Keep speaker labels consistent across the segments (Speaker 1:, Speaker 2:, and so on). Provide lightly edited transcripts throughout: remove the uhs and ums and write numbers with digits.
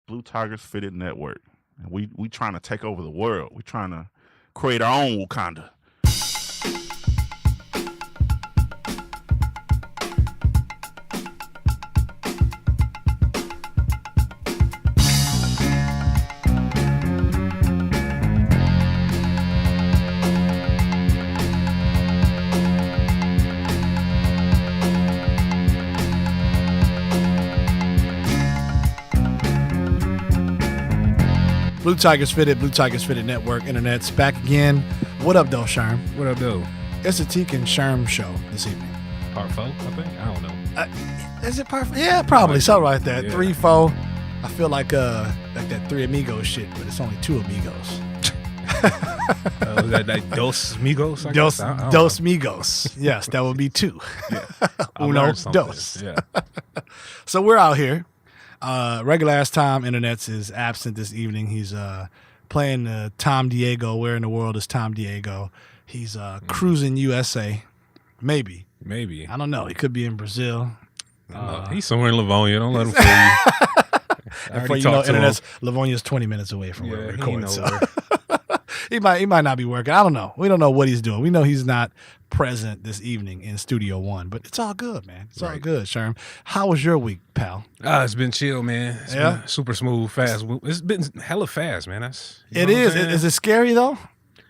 Speaker 1: Blue Tigers Fitted Network. And we trying to take over the world. We trying to create our own Wakanda.
Speaker 2: Blue Tigers Fitted Network, Internet's back again. What up, though, Sherm?
Speaker 3: What up, though?
Speaker 2: It's a Teak and Sherm show this evening.
Speaker 3: Part 4, I think? I don't know.
Speaker 2: Is it part 4? Yeah, probably. Something like that.
Speaker 3: Yeah.
Speaker 2: 3, 4. I feel like that Three Amigos shit, but it's only 2 Amigos.
Speaker 3: That Dos Migos? I
Speaker 2: Dos,
Speaker 3: guess? I don't
Speaker 2: dos
Speaker 3: know.
Speaker 2: Migos. Yes, that would be 2.
Speaker 3: Yeah. I
Speaker 2: Uno,
Speaker 3: learned something.
Speaker 2: dos.
Speaker 3: Yeah.
Speaker 2: So we're out here. Regular ass Tom Internets is absent this evening. He's playing Tom Diego. Where in the world is Tom Diego? He's cruising USA. Maybe. I don't know. He could be in Brazil.
Speaker 3: He's somewhere in Livonia. Don't let him fool you.
Speaker 2: And for you know, Internet's Livonia's 20 minutes away from where we're recording. So he might not be working. I don't know. We don't know what he's doing. We know he's not present this evening in Studio One, but it's all good, man. It's all good, Sherm. How was your week, pal?
Speaker 3: It's been chill, man. It's been super smooth, fast. It's been hella fast, man.
Speaker 2: It is. Is it scary though?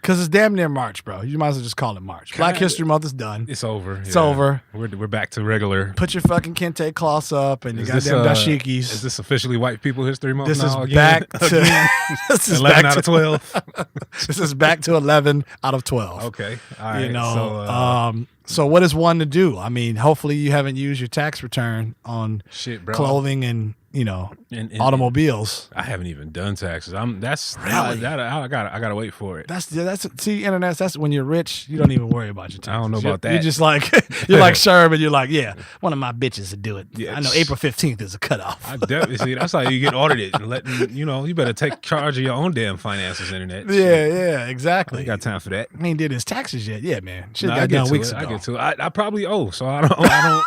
Speaker 2: Because it's damn near March, bro. You might as well just call it March. Black History Month is done.
Speaker 3: It's over.
Speaker 2: It's over.
Speaker 3: We're back to regular.
Speaker 2: Put your fucking kente cloths up and your goddamn dashikis.
Speaker 3: Is this officially White People History Month?
Speaker 2: This
Speaker 3: now
Speaker 2: is
Speaker 3: again?
Speaker 2: back to this is
Speaker 3: 11
Speaker 2: back
Speaker 3: out of
Speaker 2: to
Speaker 3: 12.
Speaker 2: This is back to 11 out of 12.
Speaker 3: Okay. All right.
Speaker 2: You know, so what is one to do? I mean, hopefully you haven't used your tax return on clothing and, you know, automobiles.
Speaker 3: I haven't even done taxes. I gotta wait for it.
Speaker 2: That's Internet. That's when you're rich. You don't even worry about your taxes.
Speaker 3: I don't know about that.
Speaker 2: You're just like you're like Sherm, and you're like, yeah, one of my bitches to do it.
Speaker 3: Yeah,
Speaker 2: I know April 15th is a cutoff.
Speaker 3: I definitely see. That's how you get audited and letting you better take charge of your own damn finances, Internet.
Speaker 2: Yeah, exactly.
Speaker 3: I ain't got time for that.
Speaker 2: I ain't did his taxes yet. Yeah, man. Should
Speaker 3: I
Speaker 2: got
Speaker 3: get
Speaker 2: done
Speaker 3: to
Speaker 2: weeks
Speaker 3: it.
Speaker 2: ago.
Speaker 3: I get to it. I probably owe, so I don't.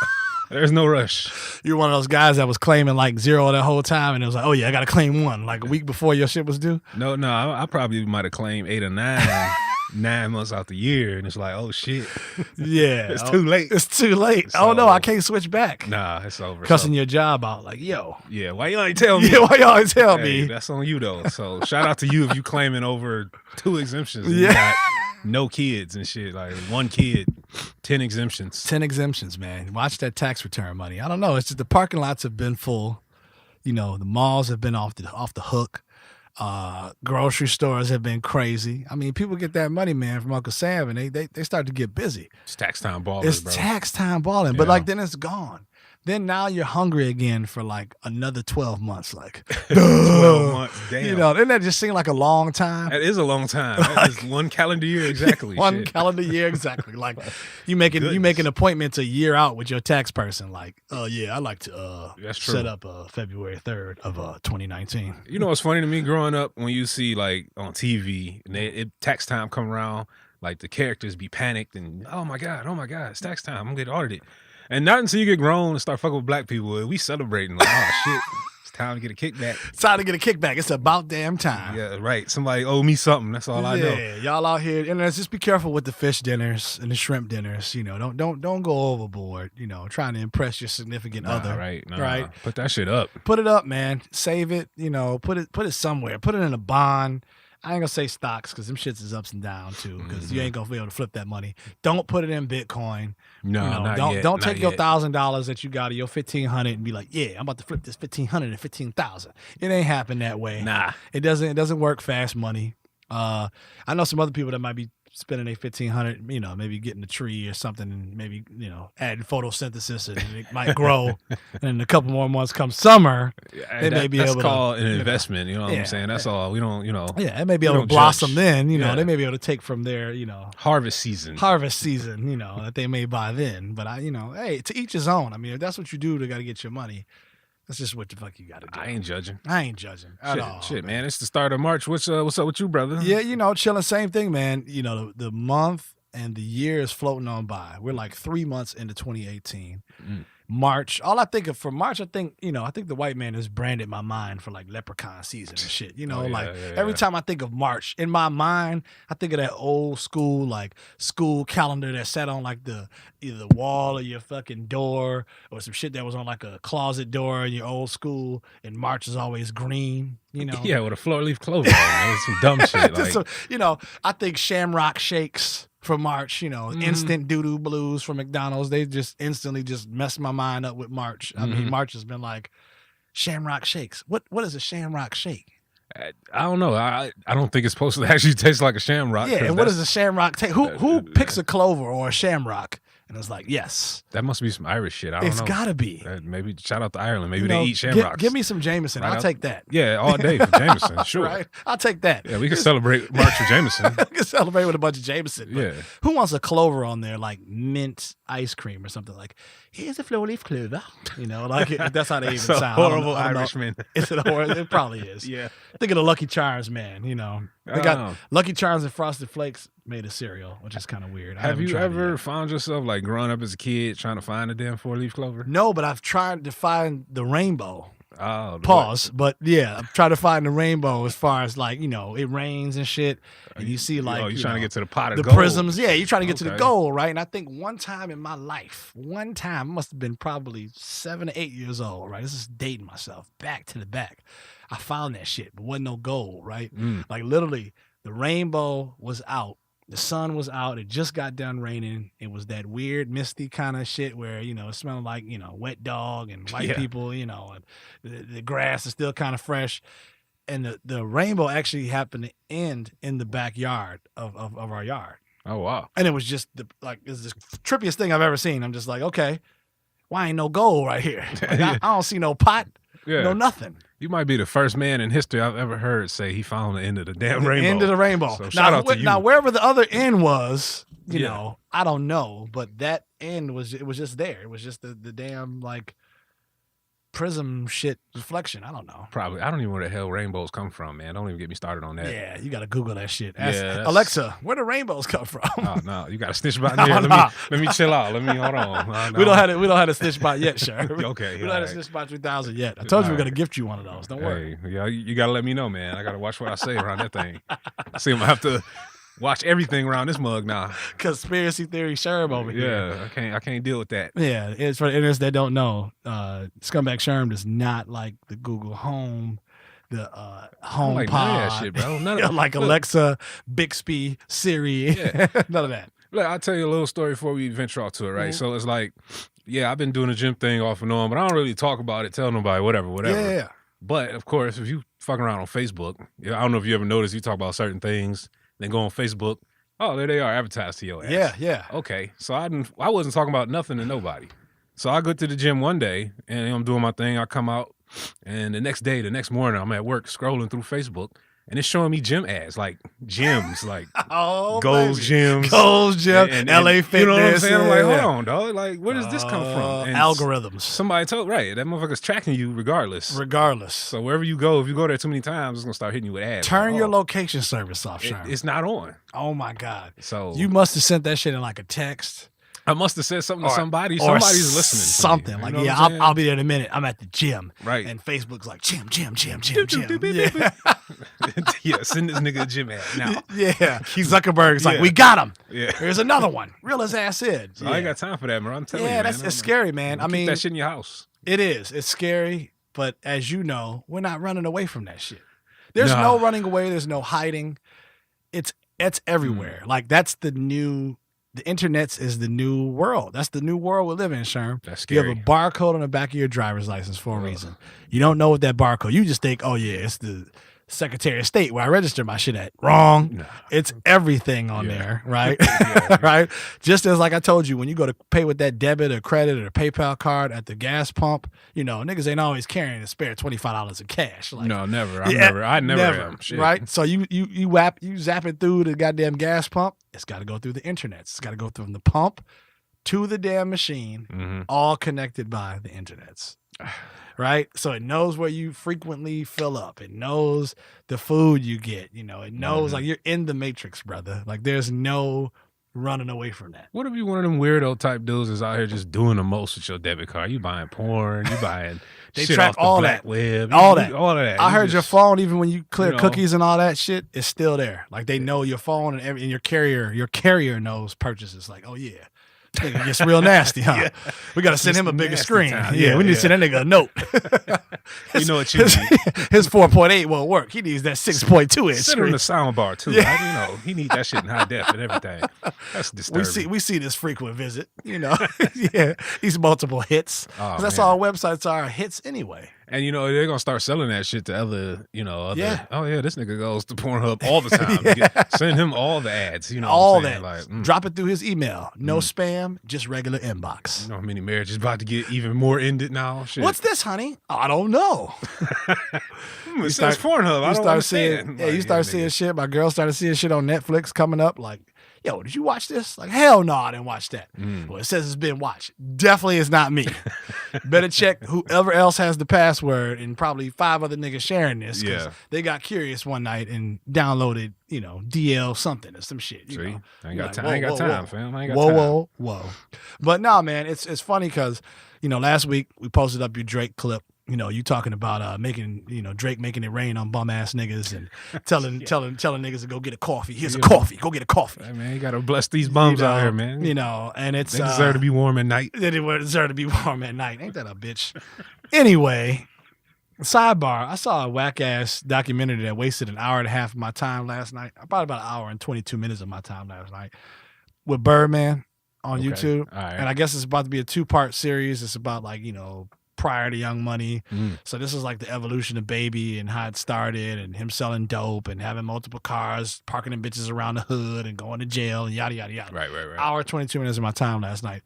Speaker 3: There's no rush.
Speaker 2: You're one of those guys that was claiming like 0 the whole time, and it was like, oh yeah, I got to claim 1 like a week before your shit was due.
Speaker 3: No, I probably might have claimed 8 or 9, 9 months out the year, and it's like, oh shit,
Speaker 2: yeah,
Speaker 3: it's too late.
Speaker 2: It's too late.
Speaker 3: So,
Speaker 2: oh no, I can't switch back.
Speaker 3: Nah, it's over.
Speaker 2: Cussing your job out, like yo.
Speaker 3: Yeah, why you ain't tell me?
Speaker 2: Yeah, why y'all ain't tell me?
Speaker 3: That's on you though. So shout out to you if you claiming over 2 exemptions. And
Speaker 2: Yeah.
Speaker 3: You got no kids and shit. Like 1 kid, 10 exemptions.
Speaker 2: 10 exemptions, man. Watch that tax return money. I don't know. It's just the parking lots have been full. You know, the malls have been off the hook. Grocery stores have been crazy. I mean, people get that money, man, from Uncle Sam, and they start to get busy.
Speaker 3: It's tax time balling,
Speaker 2: It's
Speaker 3: bro.
Speaker 2: tax time balling, but like then it's gone. Then now you're hungry again for like another 12 months. Like
Speaker 3: 12 months, damn.
Speaker 2: You know, doesn't that just seem like a long time?
Speaker 3: That is a long time. That is 1 calendar year exactly.
Speaker 2: One
Speaker 3: shit.
Speaker 2: calendar year exactly. Like you make an appointment a year out with your tax person. Like, oh yeah, I like to
Speaker 3: That's true.
Speaker 2: set up February 3rd of 2019.
Speaker 3: You know what's funny to me growing up when you see like on TV and tax time come around, like the characters be panicked and oh my god, it's tax time. I'm gonna get audited. And not until you get grown and start fucking with black people, we celebrating like, oh shit, it's time to get a kickback.
Speaker 2: It's time to get a kickback. It's about damn time.
Speaker 3: Yeah, right. Somebody owe me something. That's all I know.
Speaker 2: Yeah, y'all out here, and just be careful with the fish dinners and the shrimp dinners. You know, don't go overboard. You know, trying to impress your significant other.
Speaker 3: Right.
Speaker 2: Right.
Speaker 3: Put that shit up.
Speaker 2: Put it up, man. Save it. You know, put it somewhere. Put it in a bond. I ain't gonna say stocks because them shits is ups and downs too. Because you ain't gonna be able to flip that money. Don't put it in Bitcoin.
Speaker 3: No,
Speaker 2: you know,
Speaker 3: not
Speaker 2: don't
Speaker 3: yet,
Speaker 2: don't
Speaker 3: not
Speaker 2: take your
Speaker 3: yet.
Speaker 2: $1,000 that you got or your 1,500 and be like, yeah, I'm about to flip this 1,500 to 15,000. It ain't happen that way.
Speaker 3: Nah.
Speaker 2: It doesn't work fast money. I know some other people that might be spending their 1,500, you know, maybe getting a tree or something, and maybe, you know, adding photosynthesis and it might grow. And in a couple more months come summer, they may be able to.
Speaker 3: That's called an investment. You know what I'm saying? That's all. We don't,
Speaker 2: Yeah, it may be
Speaker 3: we
Speaker 2: able to
Speaker 3: don't
Speaker 2: blossom
Speaker 3: judge.
Speaker 2: then, you know,
Speaker 3: Yeah.
Speaker 2: they may be able to take from their, you know,
Speaker 3: harvest season.
Speaker 2: you know, that they may buy then. But hey, to each his own. I mean, if that's what you do to got to get your money, that's just what the fuck you got to do.
Speaker 3: I ain't judging.
Speaker 2: At all.
Speaker 3: Shit, man. It's the start of March. What's up with you, brother?
Speaker 2: Yeah, you know, chilling. Same thing, man. You know, the month and the year is floating on by. We're like 3 months into 2018. March. All I think of for March, I think the white man has branded my mind for like leprechaun season and shit. Every time I think of March, in my mind, I think of that old school like school calendar that sat on like either the wall of your fucking door or some shit that was on like a closet door in your old school. And March is always green.
Speaker 3: Yeah, with a floor-leaf clover on it. Some dumb shit. Like,
Speaker 2: So, I think Shamrock Shakes for March, instant doo-doo blues from McDonald's. They just instantly just messed my mind up with March. I mean, March has been like Shamrock Shakes. What is a Shamrock Shake?
Speaker 3: I don't know. I don't think it's supposed to actually taste like a shamrock.
Speaker 2: Yeah, and what does a shamrock take? Who picks a clover or a shamrock? And it's like, yes.
Speaker 3: That must be some Irish shit. I don't know.
Speaker 2: It's got to be.
Speaker 3: Maybe shout out to Ireland. Maybe they eat shamrocks.
Speaker 2: Give me some Jameson. I'll take that.
Speaker 3: Yeah, all day for Jameson. Sure.
Speaker 2: Right? I'll take that.
Speaker 3: Yeah, we can celebrate March for Jameson.
Speaker 2: We can celebrate with a bunch of Jameson.
Speaker 3: Yeah.
Speaker 2: Who wants a clover on there, like mint ice cream or something? Like, here's a floor-leaf clover. That's how they even sound.
Speaker 3: Horrible Irishman.
Speaker 2: Is it horrible? It probably is.
Speaker 3: Yeah.
Speaker 2: Think of the Lucky Charms, man. They got Lucky Charms and Frosted Flakes made a cereal, which is kind of weird.
Speaker 3: Have you ever found yourself like growing up as a kid trying to find a damn 4-leaf clover?
Speaker 2: No, but I've tried to find the rainbow.
Speaker 3: Oh,
Speaker 2: Pause. But yeah, I'm trying to find the rainbow as far as like, it rains and shit. And you see like,
Speaker 3: you're trying to get to the pot of
Speaker 2: the
Speaker 3: gold.
Speaker 2: prisms. Yeah, you're trying to get to the gold, right? And I think one time in my life, I must have been probably 7 or 8 years old, right? This is dating myself back to the back. I found that shit, but wasn't no gold, right? Like literally the rainbow was out. The sun was out. It just got done raining. It was that weird, misty kind of shit where, it smelled like, wet dog and white people, and the grass is still kind of fresh. And the rainbow actually happened to end in the backyard of our yard.
Speaker 3: Oh, wow.
Speaker 2: And it was just it's the trippiest thing I've ever seen. I'm just like, okay, why ain't no gold right here? Like, I don't see no pot, no nothing.
Speaker 3: You might be the first man in history I've ever heard say he found the end of the damn rainbow.
Speaker 2: End of the rainbow.
Speaker 3: So shout out to you.
Speaker 2: Now, wherever the other end was, I don't know, but that end was just there. It was just the damn like prism shit reflection. I don't know.
Speaker 3: Probably. I don't even know where the hell rainbows come from, man. Don't even get me started on that.
Speaker 2: Yeah, you got to Google that shit. Ask Alexa, where do rainbows come from?
Speaker 3: Oh, no, you got a snitch bot in here. Let me chill out. Hold on.
Speaker 2: We don't have a snitch bot yet, Sherm.
Speaker 3: Okay.
Speaker 2: We don't have a snitch bot 3000 yet. I told you we're gonna gift you one of those. Don't worry.
Speaker 3: Yeah, you gotta let me know, man. I gotta watch what I say around that thing. See, I'm gonna have to watch everything around this mug now.
Speaker 2: Conspiracy theory Sherm over
Speaker 3: here. Yeah, I can't deal with that.
Speaker 2: Yeah, it's for the interest that don't know. Scumbag Sherm does not like the Google Home, the Home
Speaker 3: like
Speaker 2: Pod,
Speaker 3: none of that shit, bro. None of
Speaker 2: like Alexa, Bixby, Siri, none of that.
Speaker 3: Look, I'll tell you a little story before we venture off to it, right? So it's like, I've been doing the gym thing off and on, but I don't really talk about it, tell nobody, whatever.
Speaker 2: Yeah.
Speaker 3: But of course, if you fucking around on Facebook, I don't know if you ever noticed, you talk about certain things, then go on Facebook. Oh, there they are, advertised to your ass.
Speaker 2: Yeah.
Speaker 3: Okay, so I wasn't talking about nothing to nobody. So I go to the gym one day, and I'm doing my thing. I come out, and the next morning, I'm at work scrolling through Facebook, and it's showing me gym ads, like gyms, like Gold's Gyms.
Speaker 2: Gold's Gym, and LA Fitness.
Speaker 3: You know what I'm saying? I'm like, hold on, dog. Like, where does this come from? And
Speaker 2: algorithms.
Speaker 3: Somebody told, right, that motherfucker's tracking you regardless. So wherever you go, if you go there too many times, it's going to start hitting you with ads.
Speaker 2: Turn your location service off, Sherm.
Speaker 3: It's not on.
Speaker 2: Oh, my God.
Speaker 3: So
Speaker 2: you must have sent that shit in like a text.
Speaker 3: I must have said something to somebody. Somebody's listening.
Speaker 2: Something like, I'll be there in a minute. I'm at the gym.
Speaker 3: Right.
Speaker 2: And Facebook's like, gym.
Speaker 3: Yeah, send this nigga a gym ad now.
Speaker 2: Yeah. Zuckerberg's like, we got him.
Speaker 3: Yeah.
Speaker 2: Here's another one. Real as ass is.
Speaker 3: So I ain't got time for that, man. I'm telling you, man.
Speaker 2: It's scary, man. I mean,
Speaker 3: keep that shit in your house.
Speaker 2: It is. It's scary. But as you know, we're not running away from that shit. There's no running away. There's no hiding. It's everywhere. Like that's the internet's is the new world. That's the new world we live in, Sherm.
Speaker 3: That's scary.
Speaker 2: You have a barcode on the back of your driver's license for a reason. You don't know what that barcode. You just think, oh yeah, it's the Secretary of State where I register my shit at. Wrong. No. It's everything on there, right? Right? Just as like I told you, when you go to pay with that debit or credit or PayPal card at the gas pump, niggas ain't always carrying a spare $25 in cash. Like,
Speaker 3: no, never. I never am. Shit.
Speaker 2: Right? So you zap it through the goddamn gas pump. It's got to go through the internet. It's got to go from the pump to the damn machine, all connected by the internets. Right? So it knows where you frequently fill up. It knows the food you get. It knows like you're in the matrix, brother. Like there's no running away from that.
Speaker 3: What if you one of them weirdo type dudes is out here just doing the most with your debit card? You buying porn, you buying
Speaker 2: They
Speaker 3: shit
Speaker 2: track
Speaker 3: off the
Speaker 2: all
Speaker 3: black
Speaker 2: that.
Speaker 3: web,
Speaker 2: All that.
Speaker 3: all of that.
Speaker 2: I
Speaker 3: You
Speaker 2: heard your
Speaker 3: just-
Speaker 2: phone, even when you clear
Speaker 3: you know.
Speaker 2: cookies and all that shit, is still there. Like they know your phone and your carrier knows purchases. Like, oh yeah, this nigga gets real nasty, huh?
Speaker 3: Yeah.
Speaker 2: We got to send
Speaker 3: It's
Speaker 2: him a bigger
Speaker 3: nasty
Speaker 2: screen.
Speaker 3: time.
Speaker 2: Yeah,
Speaker 3: Yeah,
Speaker 2: we need to
Speaker 3: yeah.
Speaker 2: send that nigga a note.
Speaker 3: You know what you
Speaker 2: his,
Speaker 3: need.
Speaker 2: his 4.8 won't work. He needs that 6.2 inch
Speaker 3: Send him
Speaker 2: screen.
Speaker 3: the sound bar too.
Speaker 2: Yeah.
Speaker 3: Right? You know, he need that shit in high def and everything. That's disturbing.
Speaker 2: We see this frequent visit. You know, yeah, these multiple hits.
Speaker 3: Oh,
Speaker 2: 'Cause that's
Speaker 3: man.
Speaker 2: all websites are, hits anyway.
Speaker 3: And you know they're gonna start selling that shit to other.
Speaker 2: Yeah.
Speaker 3: Oh yeah, this nigga goes to Pornhub all the time. Send him all the ads. You know,
Speaker 2: all
Speaker 3: what I'm
Speaker 2: that.
Speaker 3: saying? Like,
Speaker 2: Drop it through his email. No spam, just regular inbox.
Speaker 3: You know how many marriages about to get even more ended now? Shit.
Speaker 2: What's this, honey? I don't know.
Speaker 3: It says Pornhub. I
Speaker 2: You
Speaker 3: don't
Speaker 2: start seeing,
Speaker 3: understand.
Speaker 2: yeah,
Speaker 3: Like,
Speaker 2: you start
Speaker 3: nigga.
Speaker 2: seeing shit. My girl started seeing shit on Netflix coming up. Like, yo, did you watch this? Like, hell no, I didn't watch that. Well, it says it's been watched. Definitely is not me. Better check whoever else has the password and probably 5 other niggas sharing this. 'Cause
Speaker 3: Yeah.
Speaker 2: they got curious one night and downloaded, DL something or some shit. You
Speaker 3: See,
Speaker 2: know?
Speaker 3: I ain't
Speaker 2: You're
Speaker 3: got
Speaker 2: like,
Speaker 3: time.
Speaker 2: whoa,
Speaker 3: I ain't got
Speaker 2: whoa,
Speaker 3: time,
Speaker 2: whoa.
Speaker 3: fam. I ain't got
Speaker 2: Whoa,
Speaker 3: time.
Speaker 2: whoa. But no, man, it's funny because, last week we posted up your Drake clip. You talking about making, Drake making it rain on bum ass niggas and telling niggas to go get a coffee. Here's a coffee. Go get a coffee.
Speaker 3: Hey, man, you gotta bless these bums out here, man.
Speaker 2: And it's
Speaker 3: They deserve to be warm at night.
Speaker 2: they deserve to be warm at night. Ain't that a bitch? Anyway, sidebar. I saw a whack ass documentary that wasted an hour and a half of my time last night. About an hour and 22 minutes of my time last night with Birdman on
Speaker 3: Okay.
Speaker 2: YouTube.
Speaker 3: All right.
Speaker 2: And I guess it's about to be a 2-part series. It's about prior to Young Money. So this is like the evolution of Baby and how it started and him selling dope and having multiple cars, parking them bitches around the hood and going to jail and yada, yada, yada.
Speaker 3: Right.
Speaker 2: Hour, 22 minutes of my time last night.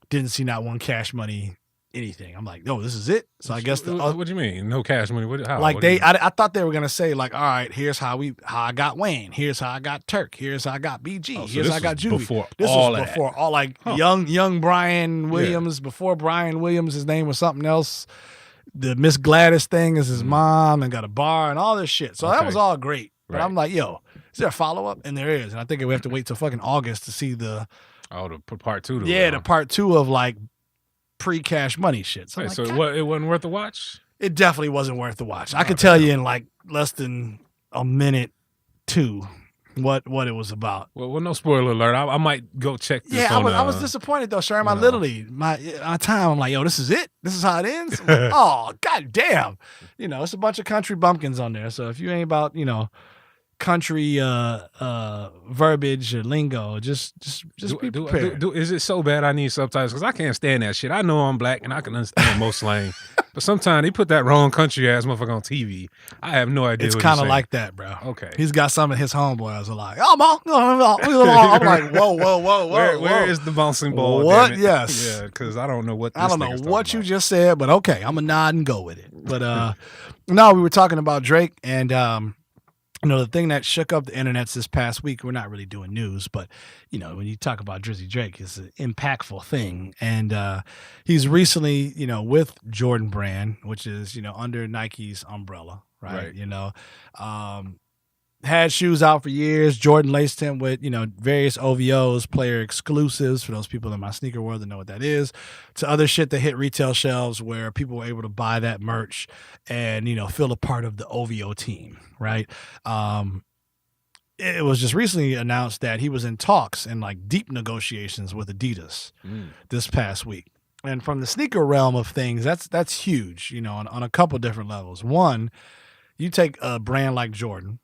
Speaker 2: Didn't see not one Cash Money anything. I'm like, no, this is it. So I guess
Speaker 3: what do you mean? No cash money? How?
Speaker 2: like
Speaker 3: What do you mean?
Speaker 2: I thought they were gonna say like, all right, here's how I got Wayne. Here's how I got Turk. Here's how I got BG.
Speaker 3: Oh, so
Speaker 2: Here's
Speaker 3: this
Speaker 2: how I got
Speaker 3: was
Speaker 2: Juvie.
Speaker 3: before
Speaker 2: This
Speaker 3: all
Speaker 2: was
Speaker 3: that.
Speaker 2: before all like
Speaker 3: Huh.
Speaker 2: young Brian Williams. Before Brian Williams, his name was something else. The Miss Gladys thing is his mom and got a bar and all this shit. So that
Speaker 3: Okay.
Speaker 2: was all great. But
Speaker 3: Right.
Speaker 2: I'm like, yo, is there a follow up? And there is. And I think we have to wait till fucking August to see the
Speaker 3: The part 2 to
Speaker 2: yeah
Speaker 3: it,
Speaker 2: the
Speaker 3: huh?
Speaker 2: part 2 of like pre-Cash Money shit. So, I'm
Speaker 3: Wait,
Speaker 2: like,
Speaker 3: so
Speaker 2: God,
Speaker 3: it wasn't worth the watch?
Speaker 2: it definitely wasn't worth the watch. I could
Speaker 3: Okay.
Speaker 2: tell you in like less than a minute 2 what it was about.
Speaker 3: Well, no spoiler alert. I might go check this.
Speaker 2: Yeah,
Speaker 3: on,
Speaker 2: I was disappointed though, Sherm. I
Speaker 3: you know.
Speaker 2: literally my time. I'm like, yo, this is it. This is how it ends. I'm like, oh, god damn. It's a bunch of country bumpkins on there. So if you ain't about country verbiage or lingo, just be prepared.
Speaker 3: Is it so bad I need subtitles? Because I can't stand that shit. I know I'm black and I can understand most slang, but sometimes they put that wrong country ass motherfucker on TV. I have no idea.
Speaker 2: It's
Speaker 3: what
Speaker 2: kind
Speaker 3: he's
Speaker 2: of
Speaker 3: saying.
Speaker 2: like that, bro.
Speaker 3: Okay.
Speaker 2: He's got some of his homeboys are like, oh, I'm like, whoa.
Speaker 3: Where is the bouncing ball?
Speaker 2: What?
Speaker 3: damn it?
Speaker 2: Yes.
Speaker 3: Yeah, because I don't know what. This
Speaker 2: I don't know
Speaker 3: nigga's
Speaker 2: what
Speaker 3: talking
Speaker 2: you
Speaker 3: about.
Speaker 2: just said, but okay, I'm gonna nod and go with it. But no, we were talking about Drake, and the thing that shook up the internets this past week. We're not really doing news, but when you talk about Drizzy Drake, it's an impactful thing, and he's recently, with Jordan Brand, which is under Nike's umbrella, right? Had shoes out for years. Jordan laced him with, various OVOs, player exclusives, for those people in my sneaker world that know what that is, to other shit that hit retail shelves where people were able to buy that merch and, feel a part of the OVO team, right? It was just recently announced that he was in talks and like deep negotiations with Adidas this past week. And from the sneaker realm of things, that's huge, on a couple different levels. One, you take a brand like Jordan,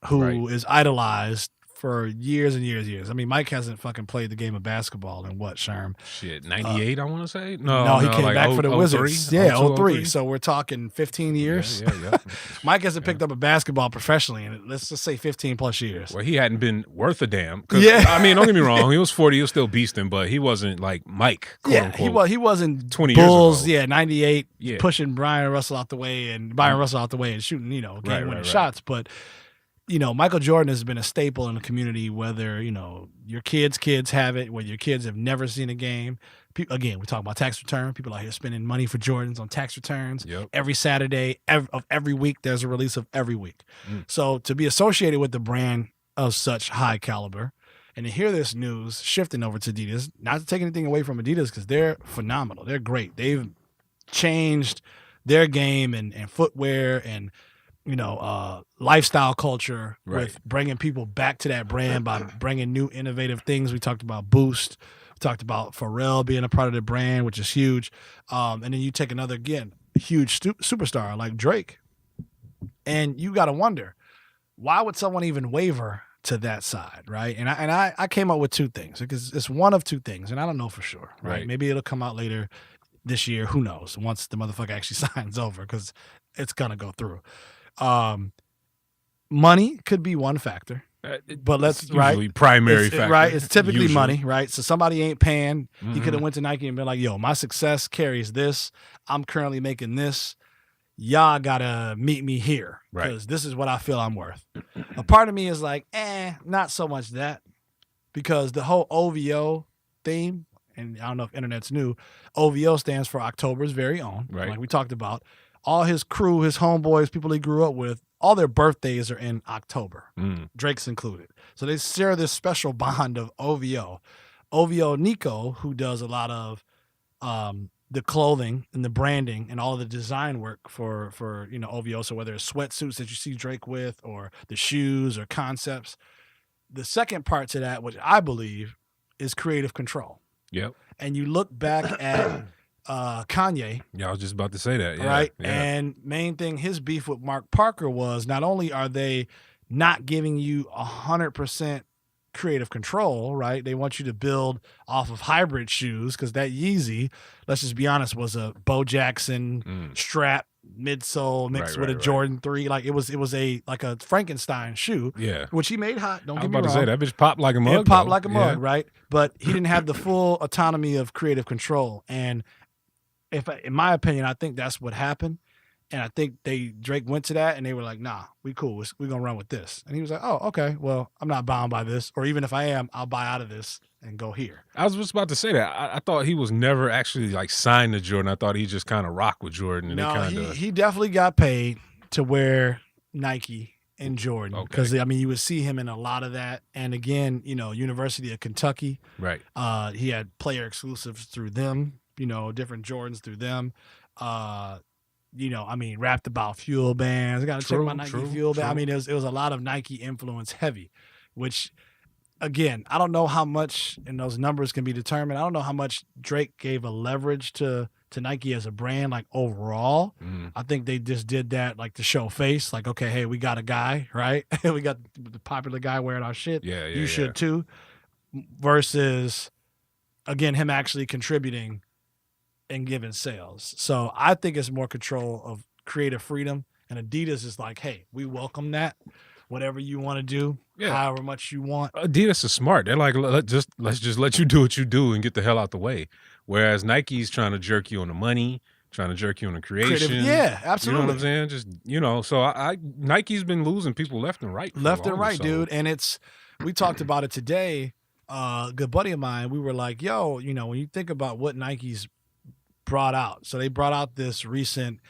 Speaker 2: who is idolized for years and years and years. I mean, Mike hasn't fucking played the game of basketball in what, Sherm?
Speaker 3: Shit, 98, I want to say?
Speaker 2: No, he came
Speaker 3: like
Speaker 2: back for the
Speaker 3: 03?
Speaker 2: Wizards. Yeah,
Speaker 3: 02,
Speaker 2: 03. So we're talking 15 years.
Speaker 3: Yeah.
Speaker 2: Mike hasn't picked up a basketball professionally in, let's just say, 15 plus years.
Speaker 3: Well, he hadn't been worth a damn. 'Cause,
Speaker 2: Yeah.
Speaker 3: I mean, don't get me wrong. He was 40. He was still beasting, but he wasn't like Mike, quote
Speaker 2: Yeah,
Speaker 3: unquote.
Speaker 2: he wasn't
Speaker 3: 20 years
Speaker 2: Bulls,
Speaker 3: ago.
Speaker 2: yeah, 98,
Speaker 3: Yeah.
Speaker 2: pushing Byron Russell out the way and shooting, game-winning
Speaker 3: right.
Speaker 2: shots. But, Michael Jordan has been a staple in the community, whether, your kids have it, whether your kids have never seen a game. Again, we talk about tax return. People out here spending money for Jordans on tax returns.
Speaker 3: Yep.
Speaker 2: Every Saturday of every week, there's a release of every week. So to be associated with the brand of such high caliber And to hear this news shifting over to Adidas, not to take anything away from Adidas because they're phenomenal. They're great. They've changed their game and footwear and lifestyle culture with bringing people back to that brand by bringing new innovative things. We talked about Boost. We talked about Pharrell being a part of the brand, which is huge. And then you take another, again, huge superstar like Drake. And you got to wonder, why would someone even waver to that side, right? And I came up with two things because it's one of two things, and I don't know for sure, right? Maybe it'll come out later this year. Who knows? Once the motherfucker actually signs over, because it's gonna go through. Money could be one factor, but let's
Speaker 3: usually primary factor,
Speaker 2: right? It's typically money, right? So somebody ain't paying. He could have went to Nike and been like, "Yo, my success carries this. I'm currently making this. Y'all gotta meet me here because this is what I feel I'm worth." A part of me is like, not so much that, because the whole OVO theme, and I don't know if internet's new, OVO stands for October's Very Own.
Speaker 3: Right.
Speaker 2: Like we talked about, all his crew, his homeboys, people he grew up with, all their birthdays are in October. Drake's included. So they share this special bond of OVO. OVO Nico, who does a lot of the clothing and the branding and all of the design work for OVO. So whether it's sweatsuits that you see Drake with, or the shoes or concepts. The second part to that, which I believe, is creative control.
Speaker 3: Yep.
Speaker 2: And you look back at Kanye.
Speaker 3: Yeah, I was just about to say that. Yeah,
Speaker 2: right.
Speaker 3: Yeah.
Speaker 2: And main thing, his beef with Mark Parker was not only are they not giving you 100% creative control, right? They want you to build off of hybrid shoes, because that Yeezy, let's just be honest, was a Bo Jackson strap midsole mixed with a Jordan 3. Like it was a Frankenstein shoe.
Speaker 3: Yeah.
Speaker 2: Which he made hot. Don't get me
Speaker 3: I was
Speaker 2: wrong.
Speaker 3: about to say that bitch popped like a mug.
Speaker 2: It popped like a mug, right? But he didn't have the full autonomy of creative control. And in my opinion, I think that's what happened. And I think Drake went to that and they were like, nah, we cool. We're going to run with this. And he was like, oh, okay, well, I'm not bound by this. Or even if I am, I'll buy out of this and go here.
Speaker 3: I was just about to say that. I thought he was never actually like signed to Jordan. I thought he just kind of rocked with Jordan. And
Speaker 2: no, he definitely got paid to wear Nike and Jordan. Because, you would see him in a lot of that. And again, University of Kentucky.
Speaker 3: Right.
Speaker 2: He had player exclusives through them, different Jordans through them. Rapped about fuel bands. I got to check my Nike fuel band. It was a lot of Nike influence heavy, which, again, I don't know how much, and those numbers can be determined. I don't know how much Drake gave a leverage to Nike as a brand, like overall. I think they just did that like to show face, like, okay, hey, we got a guy, right? We got the popular guy wearing our shit.
Speaker 3: Yeah,
Speaker 2: you should too. Versus, again, him actually contributing and giving sales. So I think it's more control of creative freedom, and Adidas is like, hey, we welcome that. Whatever you want to do, however much you want.
Speaker 3: Adidas is smart. They're like, let's just let you do what you do and get the hell out the way. Whereas Nike's trying to jerk you on the money, trying to jerk you on the creation.
Speaker 2: Yeah, absolutely.
Speaker 3: You know what I'm saying? Just, so Nike's been losing people left and right.
Speaker 2: Left and right, dude. And we talked about it today. A good buddy of mine, we were like, yo, when you think about what Nike's brought out. So they brought out this recent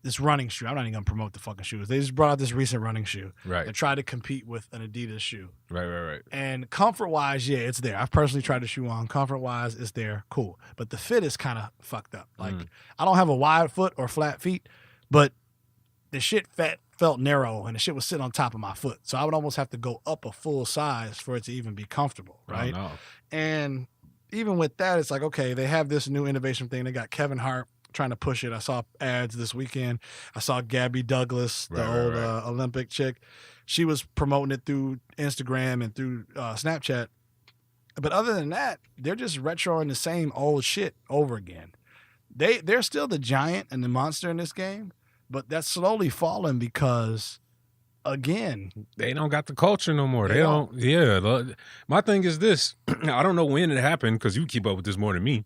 Speaker 2: this running shoe. I'm not even gonna promote the fucking shoes. They just brought out this recent running shoe.
Speaker 3: Right.
Speaker 2: And tried to compete with an Adidas shoe.
Speaker 3: Right.
Speaker 2: And comfort wise, yeah, it's there. I've personally tried the shoe on. Comfort wise, it's there. Cool. But the fit is kind of fucked up. Like I don't have a wide foot or flat feet, but the shit felt narrow and the shit was sitting on top of my foot. So I would almost have to go up a full size for it to even be comfortable. Right.
Speaker 3: Oh, no.
Speaker 2: And even with that, it's like, okay, they have this new innovation thing. They got Kevin Hart trying to push it. I saw ads this weekend. I saw Gabby Douglas, the old Olympic chick. She was promoting it through Instagram and through Snapchat. But other than that, they're just retroing the same old shit over again. They're still the giant and the monster in this game, but that's slowly falling because, again,
Speaker 3: they don't got the culture no more. They don't. Yeah. My thing is this. I don't know when it happened because you keep up with this more than me.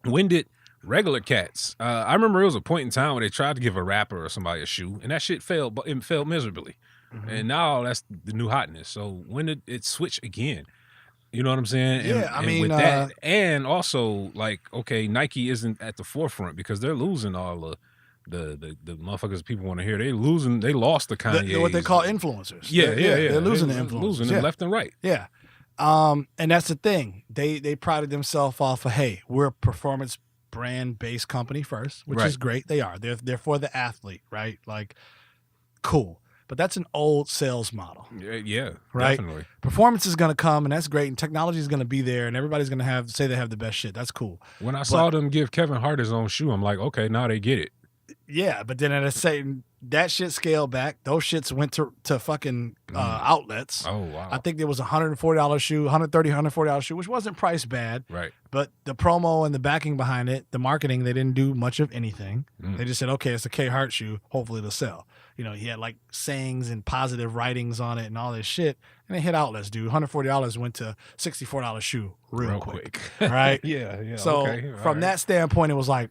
Speaker 3: When did regular cats? I remember it was a point in time where they tried to give a rapper or somebody a shoe, and that shit failed, but it failed miserably. And now that's the new hotness. So when did it switch again? You know what I'm saying?
Speaker 2: Yeah,
Speaker 3: and with that, and also like, okay, Nike isn't at the forefront because they're losing all the the motherfuckers people want to hear. They lost the Kanye.
Speaker 2: What they call influencers.
Speaker 3: Yeah.
Speaker 2: They're losing the influencers.
Speaker 3: Losing them left and right.
Speaker 2: Yeah. And that's the thing. They prided themselves off of, hey, we're a performance brand based company first, which is great. They are. They're for the athlete, right? Like, cool. But that's an old sales model.
Speaker 3: Yeah,
Speaker 2: right?
Speaker 3: Definitely.
Speaker 2: Performance is going to come, and that's great, and technology is going to be there, and everybody's going to say they have the best shit. That's cool.
Speaker 3: When I saw them give Kevin Hart his own shoe, I'm like, okay, now they get it.
Speaker 2: Yeah, but then at a certain, that shit scaled back. Those shits went to fucking outlets.
Speaker 3: Oh, wow.
Speaker 2: I think there was a $140 shoe, $140 shoe, which wasn't priced bad.
Speaker 3: Right.
Speaker 2: But the promo and the backing behind it, the marketing, they didn't do much of anything. They just said, okay, it's a K Hart shoe. Hopefully it'll sell. You know, he had like sayings and positive writings on it and all this shit. And it hit outlets, dude. $140 went to $64 shoe real quick. Right?
Speaker 3: Yeah.
Speaker 2: So
Speaker 3: okay.
Speaker 2: from that standpoint, it was like,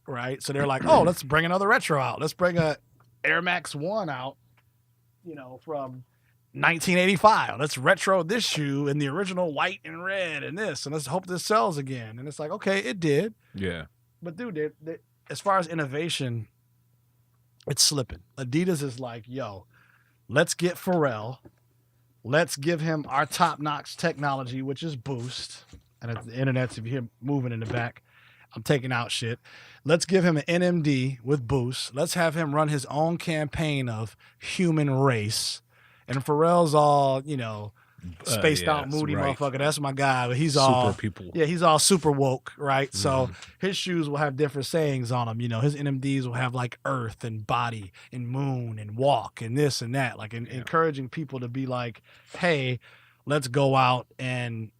Speaker 2: right? So they're like, oh, let's bring another retro out. Let's bring a Air Max 1 out, you know, from 1985. Let's retro this shoe in the original white and red and this, and let's hope this sells again. And it's like, okay, it did.
Speaker 3: Yeah.
Speaker 2: But dude, as far as innovation, it's slipping. Adidas is like, yo, let's get Pharrell. Let's give him our top-notch technology, which is Boost. And if the internet's, if you hear moving in the back, I'm taking out shit. Let's give him an NMD with Boost. Let's have him run his own campaign of human race. And Pharrell's all, you know, spaced out, moody motherfucker. That's my guy. But he's all
Speaker 3: people.
Speaker 2: Yeah, he's all super woke, right? So his shoes will have different sayings on them. You know, his NMDs will have like earth and body and moon and walk and this and that. Like encouraging people to be like, hey, let's go out and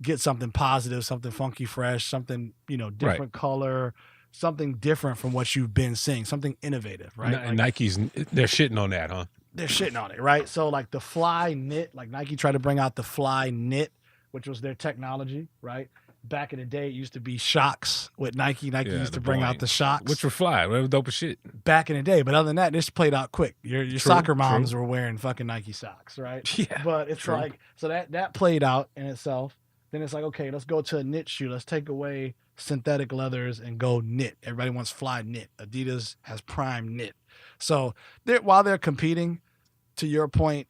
Speaker 2: get something positive, something funky, fresh, something, you know, different color, something different from what you've been seeing, something innovative, right?
Speaker 3: And Nike's, they're shitting on that, huh?
Speaker 2: They're shitting on it, right? So like the Fly Knit, like Nike tried to bring out the Fly Knit, which was their technology, right? Back in the day, it used to be shocks with Nike. Nike used to bring out the shocks.
Speaker 3: Which were fly. They were dope as shit.
Speaker 2: Back in the day. But other than that, this played out quick. Your soccer moms were wearing fucking Nike socks, right?
Speaker 3: Yeah.
Speaker 2: But it's like, so that played out in itself. Then it's like, okay, let's go to a knit shoe. Let's take away synthetic leathers and go knit. Everybody wants Fly Knit. Adidas has Prime Knit. So while they're competing, to your point,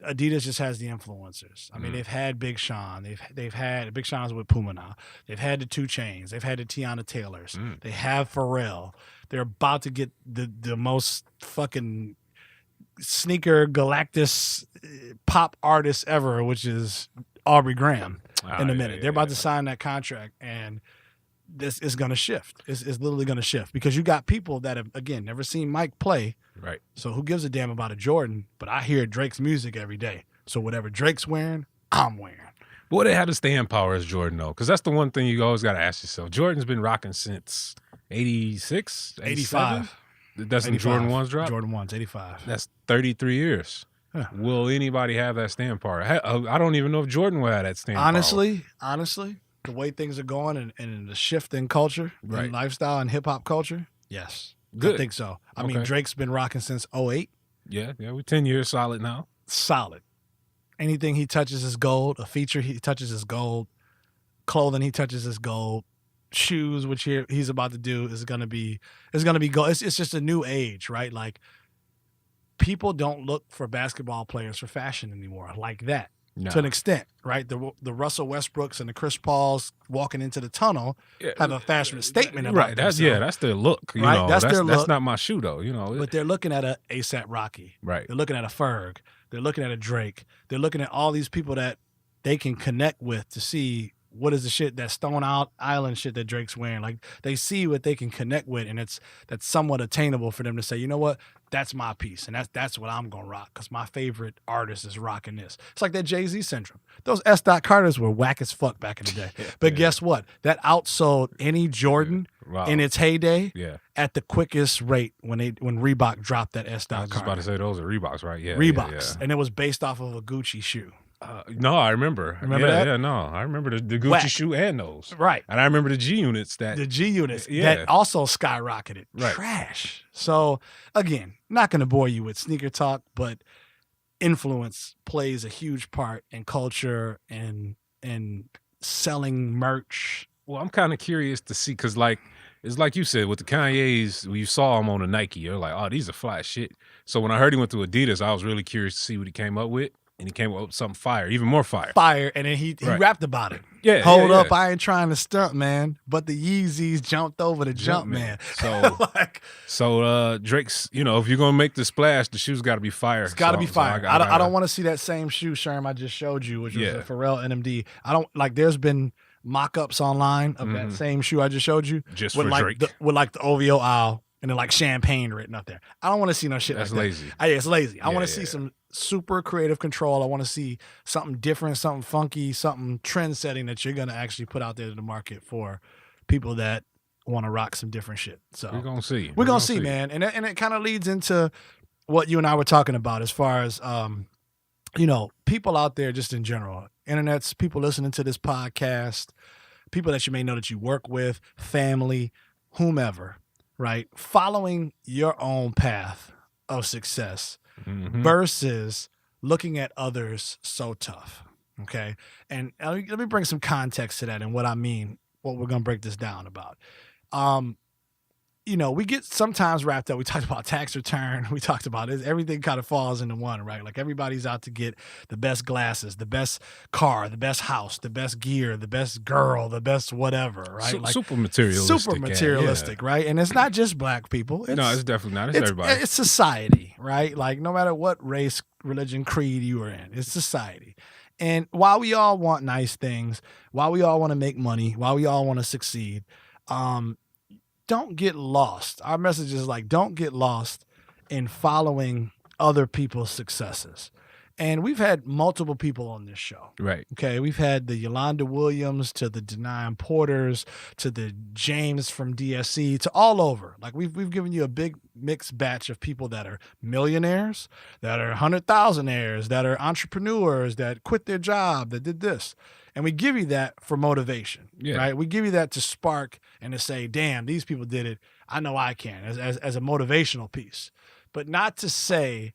Speaker 2: Adidas just has the influencers. I mean, they've had Big Sean. They've had Big Sean's with Puma now. They've had the 2 Chainz. They've had the Tiana Taylors. They have Pharrell. They're about to get the most fucking sneaker Galactus pop artist ever, which is Aubrey Graham in a minute. They're about to sign that contract, and this is going to shift. It's literally going to shift because you got people that have, again, never seen Mike play.
Speaker 3: Right.
Speaker 2: So who gives a damn about a Jordan? But I hear Drake's music every day. So whatever Drake's wearing, I'm wearing.
Speaker 3: Boy, they had the staying power as Jordan, though, because that's the one thing you always got to ask yourself. Jordan's been rocking since 86,
Speaker 2: 85.
Speaker 3: That's when Jordan 1s dropped?
Speaker 2: Jordan 1s, 85.
Speaker 3: That's 33 years. Huh. Will anybody have that staying power? I don't even know if Jordan will have that staying power.
Speaker 2: Honestly, the way things are going and the shift in culture, and lifestyle and hip-hop culture, yes. Good. I think so. I mean, Drake's been rocking since 08.
Speaker 3: Yeah, we're 10 years solid now.
Speaker 2: Solid. Anything he touches is gold. A feature he touches is gold. Clothing he touches is gold. Shoes, which he's about to do, is gonna be gold. It's just a new age, right? Like, people don't look for basketball players for fashion anymore like that. No. To an extent, right? The Russell Westbrooks and the Chris Pauls walking into the tunnel have a fashion statement about themselves.
Speaker 3: That's their look. You know, that's their look. That's not my shoe, though. You know,
Speaker 2: but they're looking at a ASAP Rocky.
Speaker 3: Right.
Speaker 2: They're looking at a Ferg. They're looking at a Drake. They're looking at all these people that they can connect with to see what is the shit, that Stone Island shit that Drake's wearing. Like, they see what they can connect with, and that's somewhat attainable for them to say, you know what, that's my piece, and that's what I'm gonna rock because my favorite artist is rocking this. It's like that Jay-Z syndrome. Those S. Carters were whack as fuck back in the day, but guess what? That outsold any Jordan in its heyday at the quickest rate when Reebok dropped that S.
Speaker 3: I was just about to say those are Reeboks, right? Yeah,
Speaker 2: Reeboks, and it was based off of a Gucci shoe.
Speaker 3: No, I remember.
Speaker 2: Remember that?
Speaker 3: Yeah, no, I remember the Gucci shoe and those.
Speaker 2: Right.
Speaker 3: And I remember the G units that
Speaker 2: also skyrocketed.
Speaker 3: Right.
Speaker 2: Trash. So again, not going to bore you with sneaker talk, but influence plays a huge part in culture and selling merch.
Speaker 3: Well, I'm kind of curious to see because, like, It's like you said with the Kanye's. When you saw him on a Nike, you're like, oh, these are fly shit. So when I heard he went to Adidas, I was really curious to see what he came up with, and he came up with something fire, even more fire.
Speaker 2: Fire, and then he
Speaker 3: Right.
Speaker 2: rapped about it.
Speaker 3: Yeah,
Speaker 2: Hold
Speaker 3: yeah,
Speaker 2: up,
Speaker 3: yeah.
Speaker 2: I ain't trying to stunt, man, but the Yeezys jumped over the jump man.
Speaker 3: So,
Speaker 2: like,
Speaker 3: Drake's, if you're gonna make the splash, the shoes got to be fire.
Speaker 2: it's got to be fire. I don't want to see that same shoe, Sherm, I just showed you, which was a Pharrell NMD. I don't like. There's been mock-ups online of that same shoe I just showed you,
Speaker 3: just
Speaker 2: with
Speaker 3: for
Speaker 2: like
Speaker 3: Drake.
Speaker 2: with like the OVO owl and then like champagne written up there. I don't want to see no shit
Speaker 3: That's
Speaker 2: like
Speaker 3: lazy.
Speaker 2: that. It's lazy. I
Speaker 3: Yeah,
Speaker 2: want to see some super creative control. I want to see something different, something funky, something trend-setting that you're gonna actually put out there to the market for people that want to rock some different shit. So
Speaker 3: We're gonna see.
Speaker 2: we're gonna see, man, and it kind of leads into what you and I were talking about as far as people out there just in general, internets, people listening to this podcast, people that you may know that you work with, family, whomever, right? Following your own path of success versus looking at others so tough. Okay. And let me bring some context to that and what I mean, what we're going to break this down about. We get sometimes wrapped up. We talked about tax return. We talked about it. Everything kind of falls into one, right? Like everybody's out to get the best glasses, the best car, the best house, the best gear, the best girl, the best whatever, right? Like
Speaker 3: super materialistic.
Speaker 2: super materialistic, right? And it's not just black people.
Speaker 3: No, it's definitely not. It's everybody.
Speaker 2: It's society, right? Like no matter what race, religion, creed you are in, it's society. And while we all want nice things, while we all want to make money, while we all want to succeed, don't get lost. Our message is like, don't get lost in following other people's successes. And we've had multiple people on this show.
Speaker 3: Right.
Speaker 2: Okay. We've had the Yolanda Williams to the Denine Porters to the James from DSC to all over. Like we've given you a big mixed batch of people that are millionaires, that are 100,000aires, that are entrepreneurs, that quit their job, that did this. And we give you that for motivation, right? We give you that to spark and to say, damn, these people did it. I know I can, as a motivational piece. But not to say,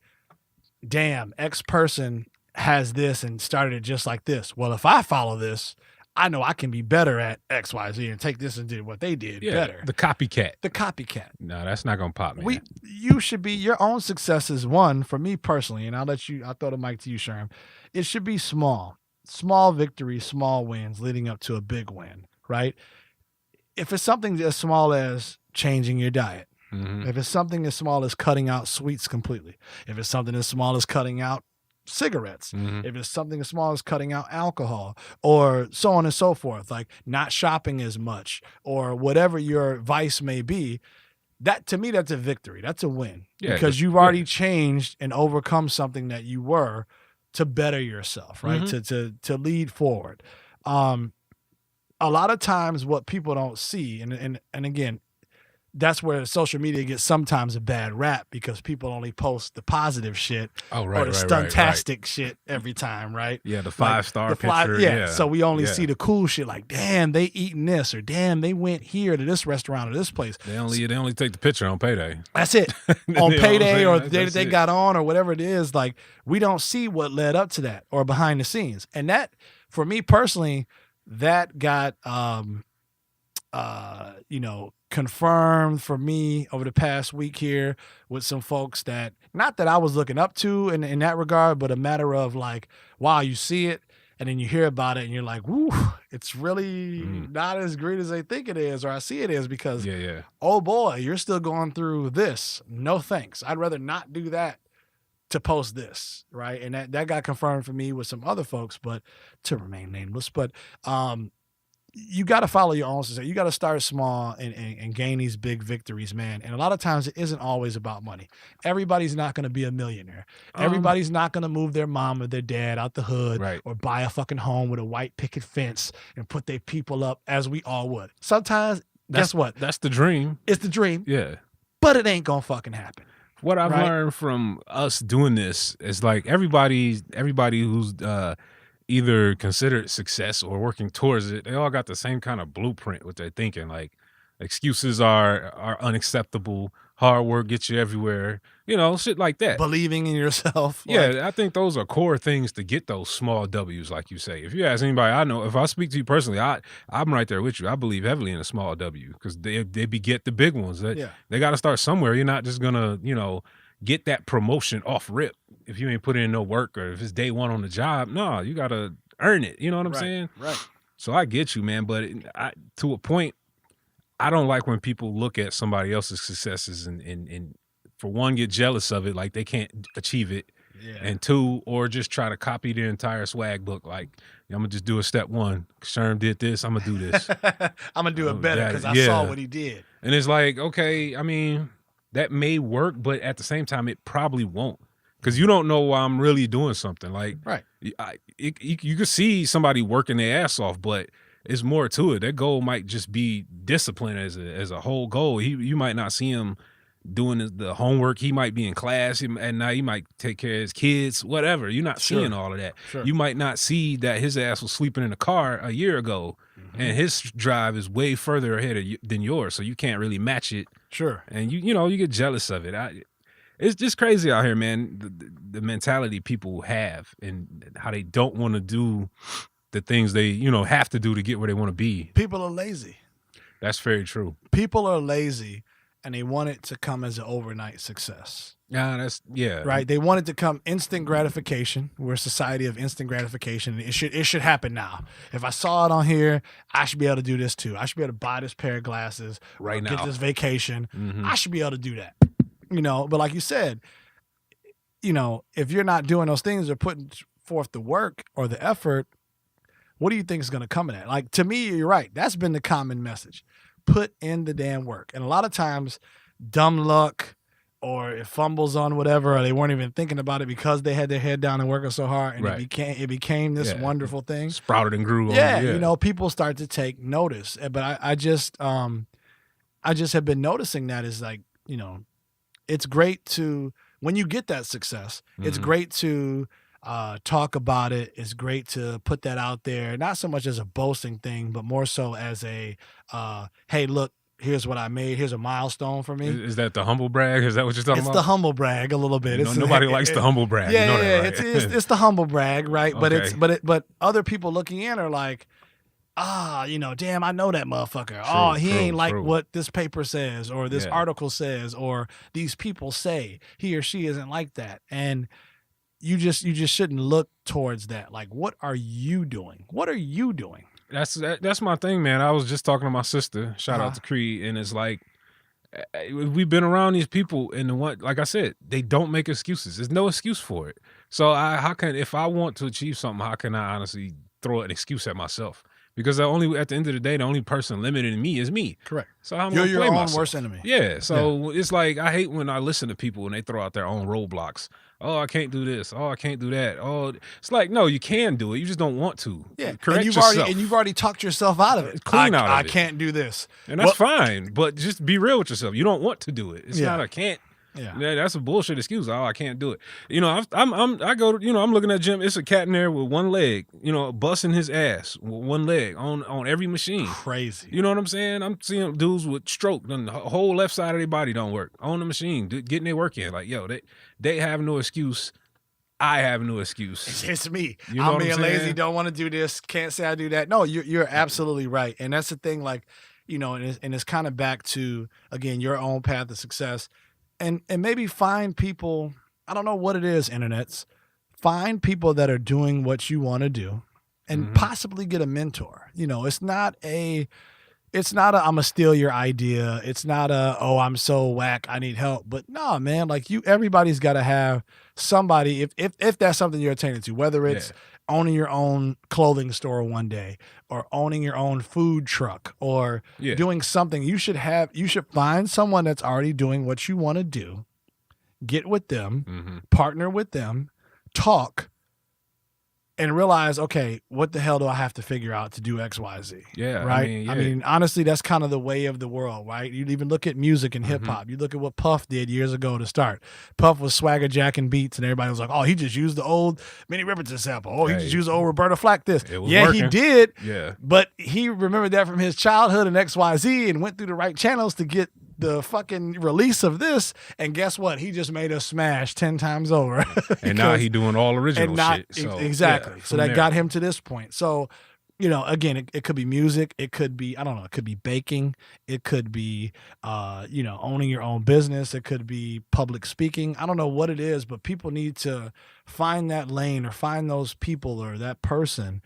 Speaker 2: damn, X person has this and started it just like this. Well, if I follow this, I know I can be better at X, Y, Z and take this and do what they did better.
Speaker 3: The copycat.
Speaker 2: The copycat.
Speaker 3: No, that's not going to pop, man.
Speaker 2: You should be, your own success is one, for me personally, and I'll throw the mic to you, Sherm. It should be small. Small victories, small wins leading up to a big win, right? If it's something as small as changing your diet, if it's something as small as cutting out sweets completely, if it's something as small as cutting out cigarettes, if it's something as small as cutting out alcohol, or so on and so forth, like not shopping as much, or whatever your vice may be, that to me, that's a victory. That's a win because you've already changed and overcome something that you were to better yourself, right? To lead forward. A lot of times what people don't see, and again, that's where social media gets sometimes a bad rap because people only post the positive shit or the stuntastic shit every time, right?
Speaker 3: Yeah, the 5-star picture.
Speaker 2: Yeah, so we only see the cool shit like, damn, they eating this, or damn, they went here to this restaurant or this place.
Speaker 3: They only take the picture on payday.
Speaker 2: That's it. On payday or the day that they got on or whatever it is, like we don't see what led up to that or behind the scenes. And that, for me personally, that got confirmed for me over the past week here with some folks that, not that I was looking up to in that regard, but a matter of like, wow, you see it and then you hear about it and you're like, woo, it's really not as great as they think it is, or I see it is, because oh boy, you're still going through this. No thanks. I'd rather not do that to post this, right? And that got confirmed for me with some other folks, but to remain nameless. But you got to follow your own success. You got to start small and gain these big victories, man. And a lot of times it isn't always about money. Everybody's not going to be a millionaire. Everybody's not going to move their mom or their dad out the hood or buy a fucking home with a white picket fence and put their people up as we all would. Sometimes, guess what?
Speaker 3: That's the dream.
Speaker 2: It's the dream.
Speaker 3: Yeah.
Speaker 2: But it ain't going to fucking happen.
Speaker 3: What I've learned from us doing this is like everybody who's either considered success or working towards it, they all got the same kind of blueprint with their thinking. Like excuses are unacceptable, hard work gets you everywhere. You know, shit like that.
Speaker 2: Believing in yourself.
Speaker 3: Yeah, I think those are core things to get those small W's, like you say. If you ask anybody I know, if I speak to you personally, I'm right there with you. I believe heavily in a small W because they beget the big ones. They got to start somewhere. You're not just gonna, get that promotion off rip if you ain't put in no work or if it's day one on the job. No, you got to earn it. You know what I'm saying?
Speaker 2: Right.
Speaker 3: So I get you, man. But to a point, I don't like when people look at somebody else's successes and for one, get jealous of it, like they can't achieve it.
Speaker 2: Yeah.
Speaker 3: And two, or just try to copy the entire swag book. Like, I'm going to just do a step one. Sherm did this. I'm going to do this.
Speaker 2: I'm going to do it better because I saw what he did.
Speaker 3: And it's like, okay, I mean, that may work, but at the same time, it probably won't. Because you don't know why I'm really doing something. Like,
Speaker 2: right.
Speaker 3: You could see somebody working their ass off, but it's more to it. Their goal might just be discipline as a whole goal. You might not see him doing the homework. He might be in class and now he might take care of his kids, whatever. You're not seeing all of that.
Speaker 2: Sure.
Speaker 3: You might not see that his ass was sleeping in a car a year ago and his drive is way further ahead than yours, so you can't really match it.
Speaker 2: Sure.
Speaker 3: And you get jealous of it. It's just crazy out here, man, the mentality people have and how they don't want to do the things they have to do to get where they want to be.
Speaker 2: People are lazy.
Speaker 3: That's very true.
Speaker 2: People are lazy and they want it to come as an overnight success.
Speaker 3: Yeah.
Speaker 2: Right? They want it to come instant gratification. We're a society of instant gratification. It should happen now. If I saw it on here, I should be able to do this too. I should be able to buy this pair of glasses
Speaker 3: right now.
Speaker 2: Get this vacation. I should be able to do that. But like you said, if you're not doing those things or putting forth the work or the effort, what do you think is going to come in that? Like, to me, you're right. That's been the common message. Put in the damn work. And a lot of times, dumb luck or it fumbles on whatever, or they weren't even thinking about it because they had their head down and working so hard, and it became this wonderful thing.
Speaker 3: Sprouted and grew.
Speaker 2: Yeah, people start to take notice. But I just have been noticing that is like, it's great to, when you get that success, it's great to talk about it. It's great to put that out there, not so much as a boasting thing, but more so as a, hey, look, here's what I made. Here's a milestone for me.
Speaker 3: Is that the humble brag? Is that what you're talking about?
Speaker 2: It's the humble brag a little bit.
Speaker 3: Nobody likes the humble brag.
Speaker 2: Yeah,
Speaker 3: you know that, right?
Speaker 2: It's the humble brag, right?
Speaker 3: Okay.
Speaker 2: But other people looking in are like, damn, I know that motherfucker. He ain't like what this paper says or this article says or these people say. He or she isn't like that. And you just shouldn't look towards that. Like, what are you doing? What are you doing?
Speaker 3: That's my thing, man. I was just talking to my sister. Shout out to Creed, and it's like we've been around these people, and like I said, they don't make excuses. There's no excuse for it. So if I want to achieve something, how can I honestly throw an excuse at myself? Because at the end of the day, the only person limiting me is me.
Speaker 2: Correct.
Speaker 3: So I'm
Speaker 2: You're
Speaker 3: gonna
Speaker 2: your
Speaker 3: play
Speaker 2: own
Speaker 3: myself.
Speaker 2: worst enemy.
Speaker 3: Yeah. So it's like I hate when I listen to people and they throw out their own roadblocks. Oh, I can't do this. Oh, I can't do that. Oh, it's like, no, you can do it. You just don't want to.
Speaker 2: Yeah.
Speaker 3: Correct
Speaker 2: and
Speaker 3: yourself.
Speaker 2: You've already talked yourself out of it.
Speaker 3: Clean out of it.
Speaker 2: I can't do this.
Speaker 3: And that's fine. But just be real with yourself. You don't want to do it. It's not a can't.
Speaker 2: Yeah.
Speaker 3: That's a bullshit excuse. Oh, I can't do it. I go to, I'm looking at the gym. It's a cat in there with one leg, busting his ass with one leg on every machine.
Speaker 2: Crazy.
Speaker 3: You know what I'm saying? I'm seeing dudes with stroke. The whole left side of their body don't work on the machine, getting their work in. Like, yo, they have no excuse. I have no excuse.
Speaker 2: It's me.
Speaker 3: You know
Speaker 2: I'm being
Speaker 3: what I'm
Speaker 2: lazy.
Speaker 3: saying?
Speaker 2: Don't want to do this. Can't say I do that. No, you're absolutely right. And that's the thing. Like, and it's kind of back to, again, your own path of success. And maybe find people, I don't know what it is, internets, find people that are doing what you want to do and possibly get a mentor. It's not a I'm gonna steal your idea. It's not I'm so whack, I need help. But no, man, like everybody's gotta have somebody, if that's something you're attaining to, whether it's owning your own clothing store one day or owning your own food truck or doing something, you should find someone that's already doing what you want to do, get with them, partner with them, talk, and realize, okay, what the hell do I have to figure out to do X, Y, Z?
Speaker 3: Yeah.
Speaker 2: Right? I mean, honestly, that's kind of the way of the world, right? You even look at music and hip hop. You look at what Puff did years ago to start. Puff was swagger jacking beats, and everybody was like, oh, he just used the old Minnie Riperton sample. Oh, he just used the old Roberta Flack this. Yeah, working. He did.
Speaker 3: Yeah.
Speaker 2: But he remembered that from his childhood and X, Y, Z and went through the right channels to get the fucking release of this, and guess what? He just made us smash 10 times over.
Speaker 3: And now he doing all original shit. So,
Speaker 2: exactly.
Speaker 3: yeah,
Speaker 2: so that got him to this point. So, you know, again, it could be music. It could be, I don't know, it could be baking. It could be, you know, owning your own business. It could be public speaking. I don't know what it is, but people need to find that lane or find those people or that person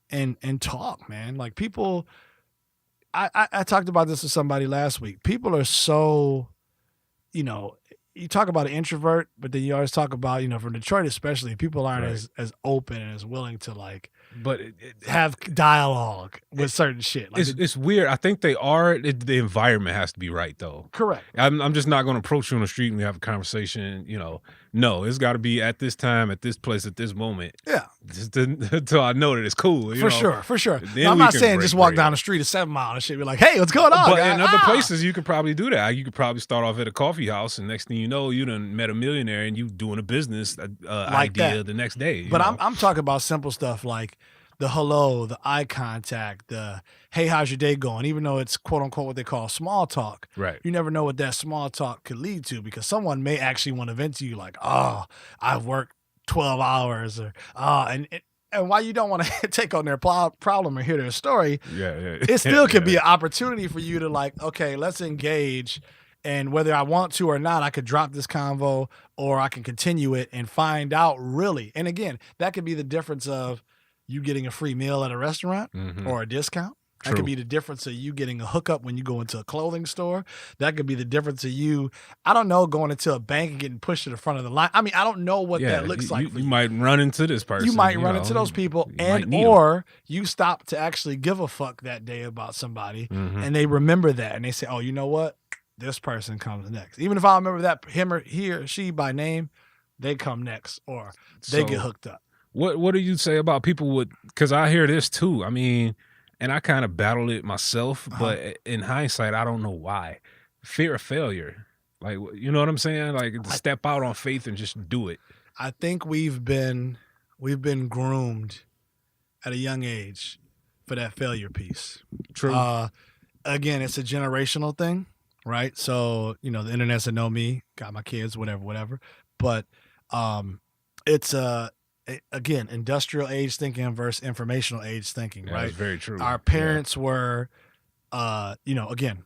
Speaker 2: and talk, man. Like people, I talked about this with somebody last week. People are so, you know, you talk about an introvert, but then you always talk about, you know, from Detroit especially, people aren't as open and as willing to like,
Speaker 3: but
Speaker 2: have dialogue with certain shit. Like
Speaker 3: it's weird. I think they are. The environment has to be right, though.
Speaker 2: Correct.
Speaker 3: I'm just not going to approach you on the street and we have a conversation. You know, no, it's got to be at this time, at this place, at this moment.
Speaker 2: Yeah.
Speaker 3: Just until I know that it's cool.
Speaker 2: For sure. Now, I'm not saying just walk down the street at 7 Mile and shit. Be like, hey, what's going on?
Speaker 3: But in other places, you could probably do that. You could probably start off at a coffee house, and next thing you know, you done met a millionaire and you doing a business like idea the next day.
Speaker 2: But I'm talking about simple stuff like the hello, the eye contact, the hey, how's your day going? Even though it's quote unquote what they call small talk,
Speaker 3: right?
Speaker 2: You never know what that small talk could lead to because someone may actually want to vent to you like, oh, I've worked 12 hours or and while you don't want to take on their problem or hear their story, it still could be an opportunity for you to like, okay, let's engage. And whether I want to or not, I could drop this convo or I can continue it and find out really. And again, that could be the difference of you getting a free meal at a restaurant or a discount. That could be the difference of you getting a hookup when you go into a clothing store. That could be the difference of you, I don't know, going into a bank and getting pushed to the front of the line. I mean, I don't know what that looks like.
Speaker 3: You might run into this person.
Speaker 2: You might run into those people or you stop to actually give a fuck that day about somebody and they remember that and they say, oh, you know what? This person comes next. Even if I remember that him or he or she by name, they come next or they get hooked up.
Speaker 3: What do you say about people with, because I hear this too. I mean, and I kind of battled it myself, but in hindsight, I don't know why. Fear of failure. Like, you know what I'm saying? Like to step out on faith and just do it.
Speaker 2: I think we've been groomed at a young age for that failure piece.
Speaker 3: True.
Speaker 2: Again, it's a generational thing, right? So, you know, the internets that know me, got my kids, whatever. But it's again, industrial age thinking versus informational age thinking, right?
Speaker 3: That's very true.
Speaker 2: Our parents were, you know, again,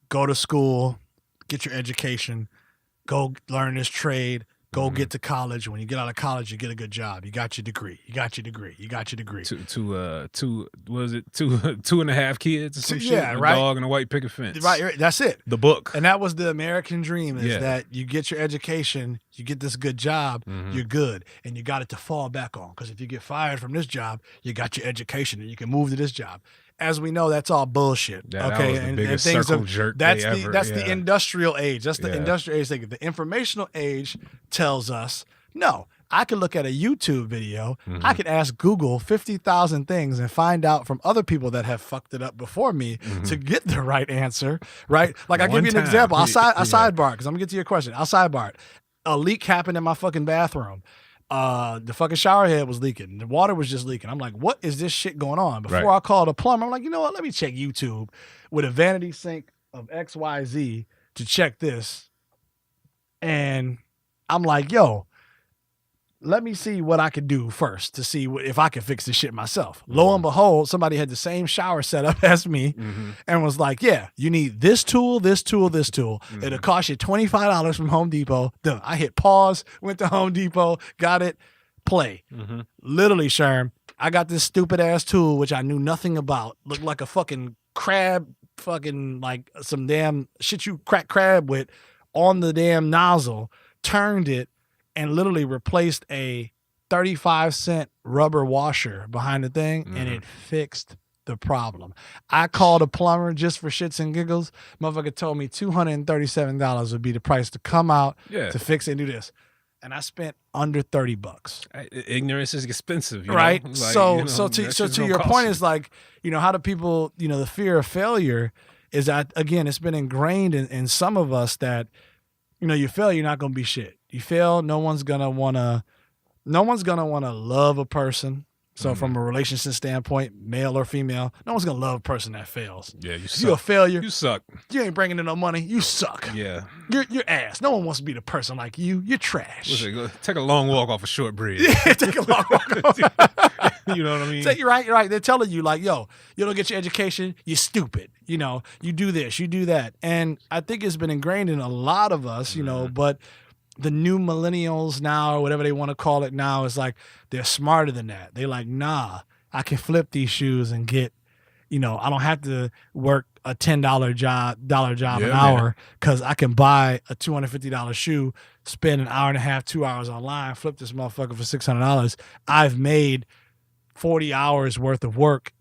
Speaker 2: go to school, get your education, go learn this trade, go get to college. When you get out of college, you get a good job. You got your degree. You got your degree.
Speaker 3: Was it two and a half kids or some shit?
Speaker 2: Yeah, right.
Speaker 3: A dog and a white picket fence.
Speaker 2: Right. That's it.
Speaker 3: The book.
Speaker 2: And that was the American dream is that you get your education, you get this good job, you're good, and you got it to fall back on. Because if you get fired from this job, you got your education and you can move to this job. As we know, that's all bullshit.
Speaker 3: That was the biggest circle jerk
Speaker 2: that's
Speaker 3: ever.
Speaker 2: That's the industrial age. That's the industrial age thing. The informational age tells us, no, I can look at a YouTube video. I can ask Google 50,000 things and find out from other people that have fucked it up before me to get the right answer, right? Like I'll give you an example. I'll sidebar because I'm going to get to your question. I'll sidebar it. A leak happened in my fucking bathroom. The fucking shower head was leaking. The water was just leaking. I'm like, what is this shit going on? Before I called a plumber, I'm like, you know what? Let me check YouTube with a vanity sink of XYZ to check this. And I'm like, yo, let me see what I could do first to see if I can fix this shit myself. Lo and behold, somebody had the same shower setup as me and was like, yeah, you need this tool, this tool, this tool. It'll cost you $25 from Home Depot. Done. I hit pause, went to Home Depot, got it, play. Literally, Sherm, I got this stupid ass tool, which I knew nothing about. Looked like a fucking crab, fucking like some damn shit you crack crab with on the damn nozzle, turned it, and literally replaced a 35-cent rubber washer behind the thing, and it fixed the problem. I called a plumber just for shits and giggles. Motherfucker told me $237 would be the price to come out to fix it and do this. And I spent under $30.
Speaker 3: Ignorance is expensive,
Speaker 2: right?
Speaker 3: Like,
Speaker 2: so to your point is like, you know, how do people, you know, the fear of failure is that, again, it's been ingrained in some of us that, you know, you fail, you're not going to be shit. You fail, no one's gonna wanna love a person. So from a relationship standpoint, male or female, no one's gonna love a person that fails.
Speaker 3: Yeah, you
Speaker 2: If
Speaker 3: suck.
Speaker 2: you're a failure,
Speaker 3: You suck.
Speaker 2: you ain't bringing in no money. You suck.
Speaker 3: Yeah.
Speaker 2: You're ass. No one wants to be the person like you. You're trash.
Speaker 3: What's it? Go, take a long walk off a short bridge.
Speaker 2: Yeah, take a long walk.
Speaker 3: You know what I mean?
Speaker 2: So you're right. They're telling you like, yo, you don't get your education, you're stupid. You know, you do this, you do that. And I think it's been ingrained in a lot of us, you know, but the new millennials now, or whatever they want to call it now, is like they're smarter than that. They're like, nah, I can flip these shoes and get, you know, I don't have to work a $10 job an hour because I can buy a $250 shoe, spend an hour and a half, 2 hours online, flip this motherfucker for $600. I've made 40 hours worth of work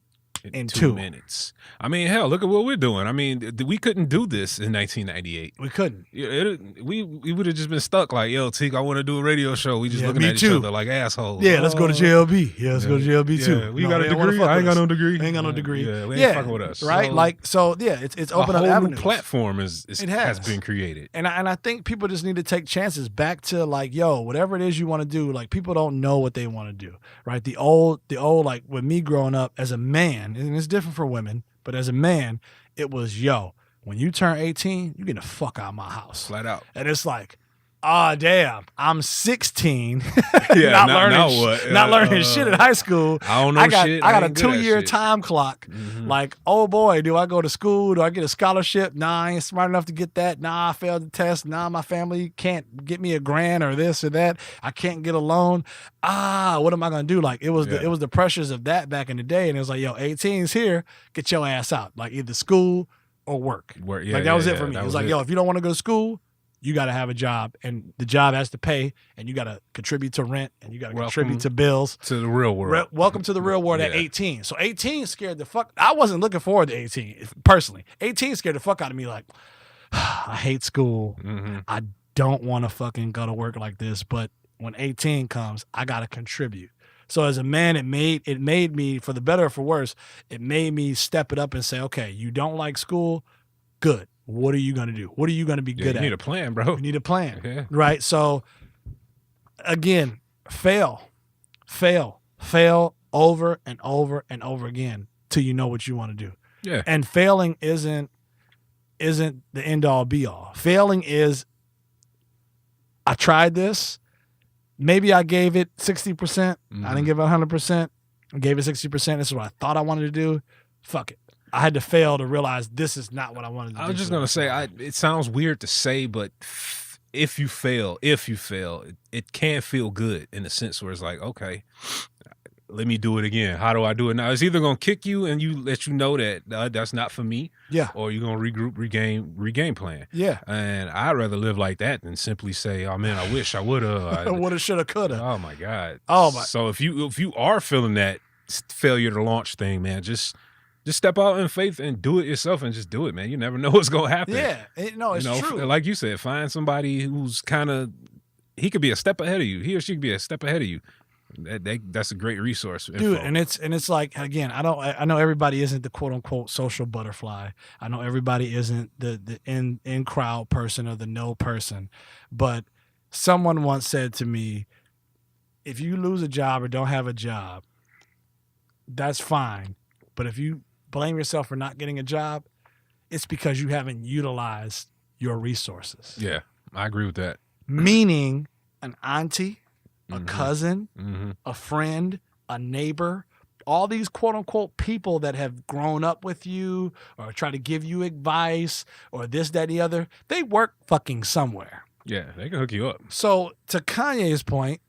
Speaker 2: in 2
Speaker 3: minutes. I mean, hell, look at what we're doing. I mean, we couldn't do this in 1998.
Speaker 2: We couldn't.
Speaker 3: We would have just been stuck like, yo, Teak, I want to do a radio show. We just looking at each other like assholes.
Speaker 2: Yeah, let's go to JLB. Yeah, let's go to JLB too.
Speaker 3: Yeah, we got a degree. I ain't got no degree.
Speaker 2: Ain't got no degree.
Speaker 3: Yeah, we ain't fucking with us.
Speaker 2: Right? It's open up
Speaker 3: avenues. A whole new
Speaker 2: avenues.
Speaker 3: platform has been created.
Speaker 2: And I think people just need to take chances back to like, yo, whatever it is you want to do, like people don't know what they want to do. Right? The old like with me growing up as a man, and it's different for women, but as a man, it was, yo, when you turn 18, you get the fuck out of my house.
Speaker 3: Flat out.
Speaker 2: And it's like, damn, I'm 16.
Speaker 3: Yeah,
Speaker 2: not learning shit in high school.
Speaker 3: I don't know shit.
Speaker 2: I got a 2-year time clock.
Speaker 3: Mm-hmm.
Speaker 2: Like, oh boy, do I go to school? Do I get a scholarship? Nah, I ain't smart enough to get that. Nah, I failed the test. Nah, my family can't get me a grant or this or that. I can't get a loan. What am I gonna do? Like, it was the pressures of that back in the day, and it was like, yo, 18's here. Get your ass out. Like either school or work. That was it for me. It was like, yo, if you don't want to go to school, you got to have a job, and the job has to pay, and you got to contribute to rent, and you got to contribute to bills.
Speaker 3: To the real world.
Speaker 2: Welcome to the real world at 18. So 18 scared the fuck. I wasn't looking forward to 18 personally. 18 scared the fuck out of me. Like, I hate school.
Speaker 3: Mm-hmm.
Speaker 2: I don't want to fucking go to work like this. But when 18 comes, I got to contribute. So as a man, it made me, for the better or for worse, it made me step it up and say, okay, you don't like school, good. What are you going to do? What are you going to be good at?
Speaker 3: You need a plan, bro.
Speaker 2: You need a plan,
Speaker 3: yeah.
Speaker 2: Right? So, again, fail over and over and over again till you know what you want to do.
Speaker 3: Yeah.
Speaker 2: And failing isn't the end all be all. Failing is, I tried this. Maybe I gave it 60%.
Speaker 3: Mm-hmm.
Speaker 2: I didn't give it 100%. I gave it 60%. This is what I thought I wanted to do. Fuck it. I had to fail to realize this is not what I wanted to do.
Speaker 3: I was just going to say, it sounds weird to say, but if you fail, it can feel good in the sense where it's like, okay, let me do it again. How do I do it now? It's either going to kick you and let you know that that's not for me.
Speaker 2: Yeah.
Speaker 3: Or you're going to regroup, regain plan.
Speaker 2: Yeah.
Speaker 3: And I'd rather live like that than simply say, oh man, I wish I would have.
Speaker 2: Woulda, shoulda, coulda.
Speaker 3: Oh my God.
Speaker 2: Oh my.
Speaker 3: So if you are feeling that failure to launch thing, man, just step out in faith and do it yourself and just do it, man. You never know what's going to happen.
Speaker 2: Yeah. It's true.
Speaker 3: Like you said, find somebody who's he could be a step ahead of you. He or she could be a step ahead of you. That's a great resource.
Speaker 2: Dude, and it's like, again, I know everybody isn't the quote unquote social butterfly. I know everybody isn't the in crowd person or the no person. But someone once said to me, if you lose a job or don't have a job, that's fine. But if you blame yourself for not getting a job, it's because you haven't utilized your resources.
Speaker 3: Yeah, I agree with that.
Speaker 2: Meaning an auntie, a
Speaker 3: Mm-hmm.
Speaker 2: cousin,
Speaker 3: Mm-hmm.
Speaker 2: a friend, a neighbor, all these quote unquote people that have grown up with you or try to give you advice or this, that, the other, they work fucking somewhere.
Speaker 3: Yeah, they can hook you up.
Speaker 2: So to Kanye's point,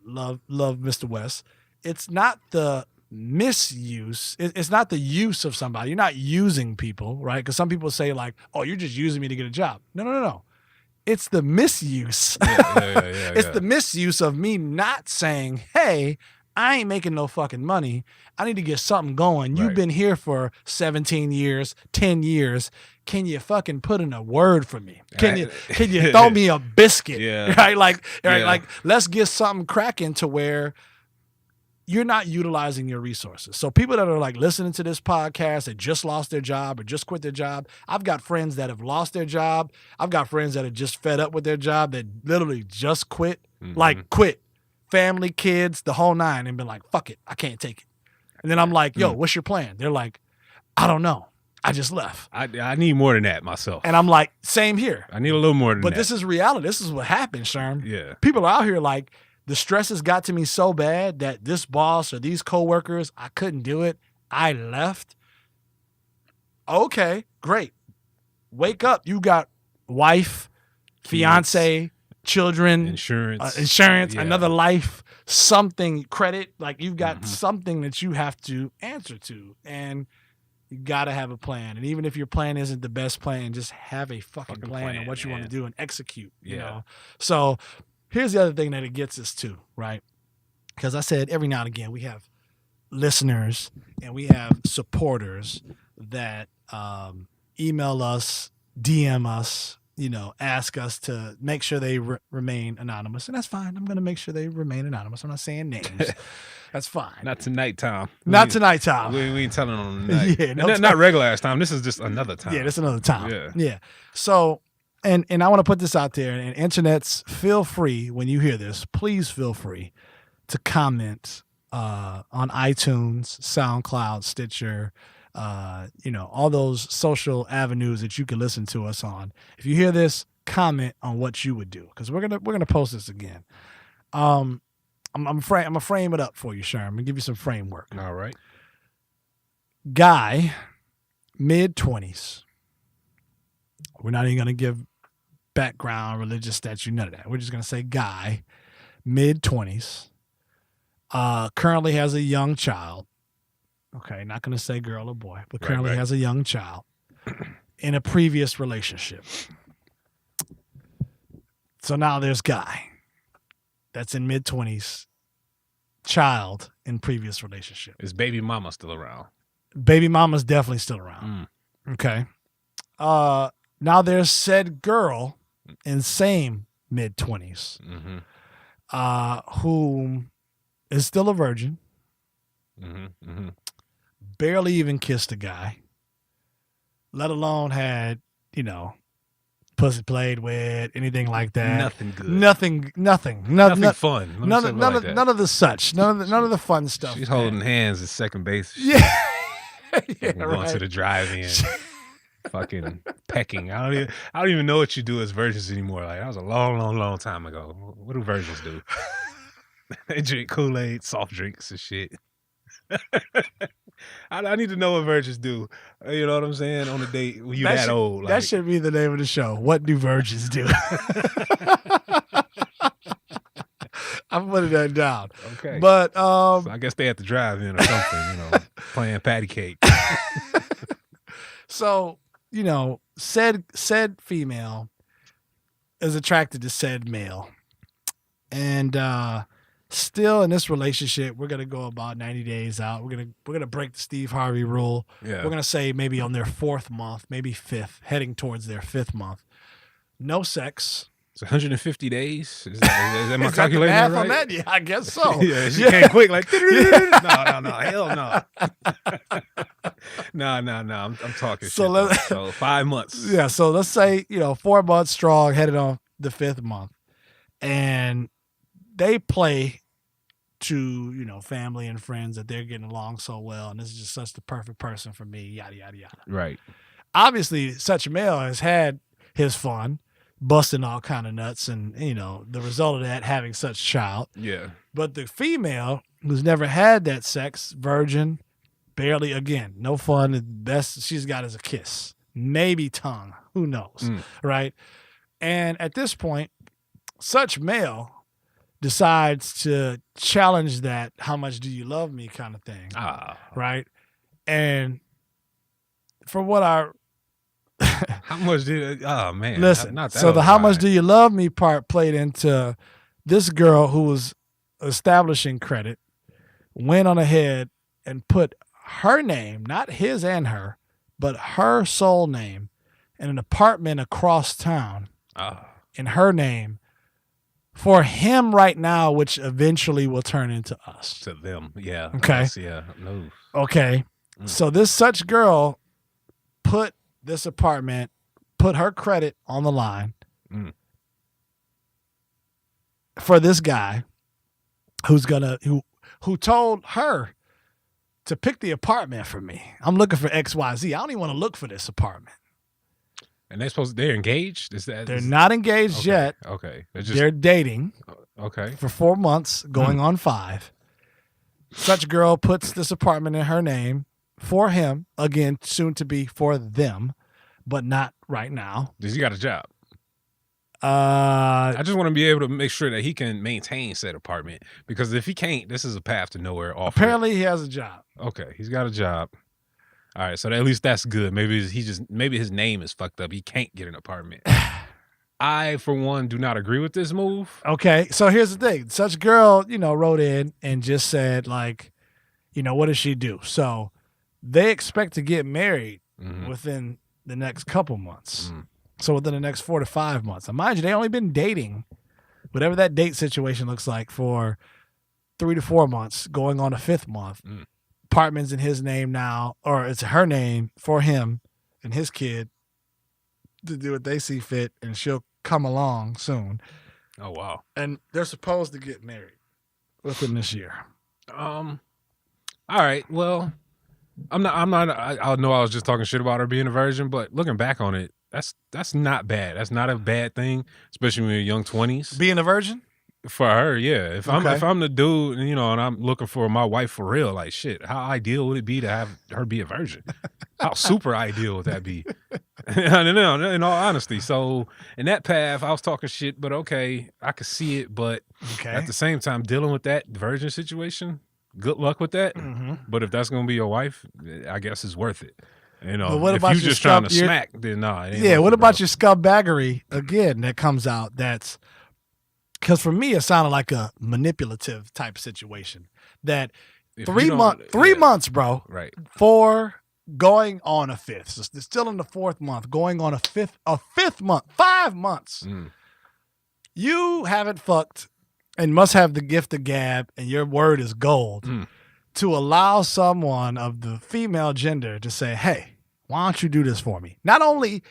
Speaker 2: love Mr. West, it's not the misuse. It's not the use of somebody. You're not using people, right? Because some people say like, oh, you're just using me to get a job. No. It's the misuse.
Speaker 3: Yeah,
Speaker 2: It's the misuse of me not saying, hey, I ain't making no fucking money. I need to get something going. You've been here for 17 years, 10 years. Can you fucking put in a word for me? Can you throw me a biscuit?
Speaker 3: Yeah.
Speaker 2: Right? Like let's get something cracking to where you're not utilizing your resources. So people that are like listening to this podcast that just lost their job or just quit their job, I've got friends that have lost their job. I've got friends that are just fed up with their job that literally just quit,
Speaker 3: Mm-hmm.
Speaker 2: like quit. family, kids, the whole nine, and been like, fuck it, I can't take it. And then I'm like, yo, what's your plan? They're like, I don't know. I just left.
Speaker 3: I need more than that myself.
Speaker 2: And I'm like, same here.
Speaker 3: I need a little more than that.
Speaker 2: But this is reality. This is what happened, Sherm.
Speaker 3: Yeah.
Speaker 2: People are out here like, the stress has got to me so bad that this boss or these coworkers, I couldn't do it. I left. Okay, great. Wake up. You got wife, fiance, children,
Speaker 3: insurance, yeah.
Speaker 2: another life, something, credit. Like you've got something that you have to answer to. And you got to have a plan. And even if your plan isn't the best plan, just have a fucking plan on what you want to do and execute, you know? So here's the other thing that it gets us to, right? Because I said every now and again, we have listeners and we have supporters that email us, DM us, you know, ask us to make sure they remain anonymous. And that's fine. I'm going to make sure they remain anonymous. I'm not saying names. That's fine.
Speaker 3: Not tonight, Tom.
Speaker 2: Not tonight, Tom.
Speaker 3: We ain't telling on the night.
Speaker 2: Yeah,
Speaker 3: not regular ass time. This is just another time.
Speaker 2: Yeah, this is another time.
Speaker 3: Yeah.
Speaker 2: So, and I want to put this out there, and internets, feel free when you hear this, please feel free to comment on iTunes, SoundCloud, Stitcher, you know, all those social avenues that you can listen to us on. If you hear this, comment on what you would do, because we're gonna post this again. I'm gonna frame it up for you, Sherm. I'm gonna give you some framework.
Speaker 3: All right.
Speaker 2: Guy, mid-20s. We're not even gonna give background, religious statue, none of that. We're just gonna say guy, mid-20s. Currently has a young child. Okay, not going to say girl or boy, but currently has a young child in a previous relationship. So now there's guy that's in mid-20s, child in previous relationship.
Speaker 3: Is baby mama still around?
Speaker 2: Baby mama's definitely still around. Okay. Now there's said girl in same mid-20s who is still a virgin. Barely even kissed a guy, let alone had, you know, pussy played with, anything like that.
Speaker 3: Nothing good.
Speaker 2: Nothing
Speaker 3: fun.
Speaker 2: None of the such. None of the fun stuff.
Speaker 3: She's holding hands at second base.
Speaker 2: Yeah.
Speaker 3: Going to the drive-in. Fucking pecking. I don't even know what you do as virgins anymore. Like, that was a long time ago. What do virgins do? They drink Kool-Aid, soft drinks and shit. I need to know what virgins do. You know what I'm saying? On a date when you're that old. Like,
Speaker 2: that should be the name of the show. What do virgins do? I'm putting that down.
Speaker 3: Okay.
Speaker 2: But
Speaker 3: so I guess they have to drive in or something, you know, playing patty cake.
Speaker 2: So, you know, said female is attracted to said male. And still in this relationship, we're gonna go about 90 days out. We're gonna break the Steve Harvey rule.
Speaker 3: Yeah.
Speaker 2: We're gonna say maybe on their 4th month, maybe 5th, heading towards their 5th month. No sex.
Speaker 3: It's 150 days. Is that my
Speaker 2: Is that the
Speaker 3: calculation
Speaker 2: math
Speaker 3: right?
Speaker 2: on that? Yeah, I guess so.
Speaker 3: Yeah, she came quick like no, hell no. No. I'm talking
Speaker 2: So
Speaker 3: shit. So 5 months.
Speaker 2: Yeah, so let's say, you know, 4 months strong, headed on the 5th month. And they play to, you know, family and friends that they're getting along so well, and this is just such the perfect person for me, yada, yada, yada.
Speaker 3: Right.
Speaker 2: Obviously, such a male has had his fun, busting all kind of nuts, and, you know, the result of that, having such child.
Speaker 3: Yeah.
Speaker 2: But the female, who's never had that sex, virgin, barely, again, no fun, the best she's got is a kiss. Maybe tongue. Who knows, right? And at this point, such male decides to challenge that how much do you love me kind of thing. Right? And for what
Speaker 3: how much did man.
Speaker 2: Listen,
Speaker 3: not that
Speaker 2: so the
Speaker 3: old
Speaker 2: how much
Speaker 3: line.
Speaker 2: do you love me part played into this girl who was establishing credit, went on ahead and put her name, not his and her, but her sole name in an apartment across town in her name for him right now, which eventually will turn into us.
Speaker 3: To them, yeah.
Speaker 2: Okay.
Speaker 3: Us, yeah. No.
Speaker 2: Okay. So this such girl put this apartment, put her credit on the line for this guy who told her to pick the apartment for me. I'm looking for XYZ. I don't even want to look for this apartment.
Speaker 3: And they're engaged?
Speaker 2: They're not engaged yet.
Speaker 3: Okay.
Speaker 2: They're dating.
Speaker 3: Okay.
Speaker 2: For 4 months, going on 5. Such girl puts this apartment in her name for him, again, soon to be for them, but not right now.
Speaker 3: Does he got a job?
Speaker 2: I
Speaker 3: just want to be able to make sure that he can maintain said apartment, because if he can't, this is a path to nowhere.
Speaker 2: Apparently, he has a job.
Speaker 3: Okay, he's got a job. All right, so at least that's good. Maybe his name is fucked up. He can't get an apartment. I, for one, do not agree with this move.
Speaker 2: Okay, so here's the thing. Such girl, wrote in and just said, like, what does she do? So they expect to get married within the next couple months. So within the next 4 to 5 months. Now, mind you, they only been dating, whatever that date situation looks like, for 3 to 4 months, going on the 5th month. Apartment's in his name now, or it's her name for him and his kid to do what they see fit, and she'll come along soon.
Speaker 3: Oh, wow.
Speaker 2: And they're supposed to get married within this year.
Speaker 3: All right. Well, I know I was just talking shit about her being a virgin, but looking back on it, that's not bad. That's not a bad thing, especially when you're young 20s.
Speaker 2: Being a virgin?
Speaker 3: For her, yeah. If I'm the dude, and I'm looking for my wife for real, like shit, how ideal would it be to have her be a virgin? How super ideal would that be? In all honesty. So in that path, I was talking shit, but okay, I could see it. But at the same time, dealing with that virgin situation, good luck with that. But if that's gonna be your wife, I guess it's worth it.
Speaker 2: But what
Speaker 3: if
Speaker 2: about
Speaker 3: you just trying to smack, then nah. It ain't
Speaker 2: yeah.
Speaker 3: worth
Speaker 2: What
Speaker 3: it,
Speaker 2: about
Speaker 3: bro.
Speaker 2: your scumbaggery again that comes out? That's because for me, it sounded like a manipulative type situation. That
Speaker 3: If
Speaker 2: 3
Speaker 3: you don't-
Speaker 2: months, 3 months, bro.
Speaker 3: Right.
Speaker 2: 4 going on a 5th. So they're still in the 4th month, going on a fifth month, 5 months. You haven't fucked and must have the gift of gab, and your word is gold to allow someone of the female gender to say, hey, why don't you do this for me? Not only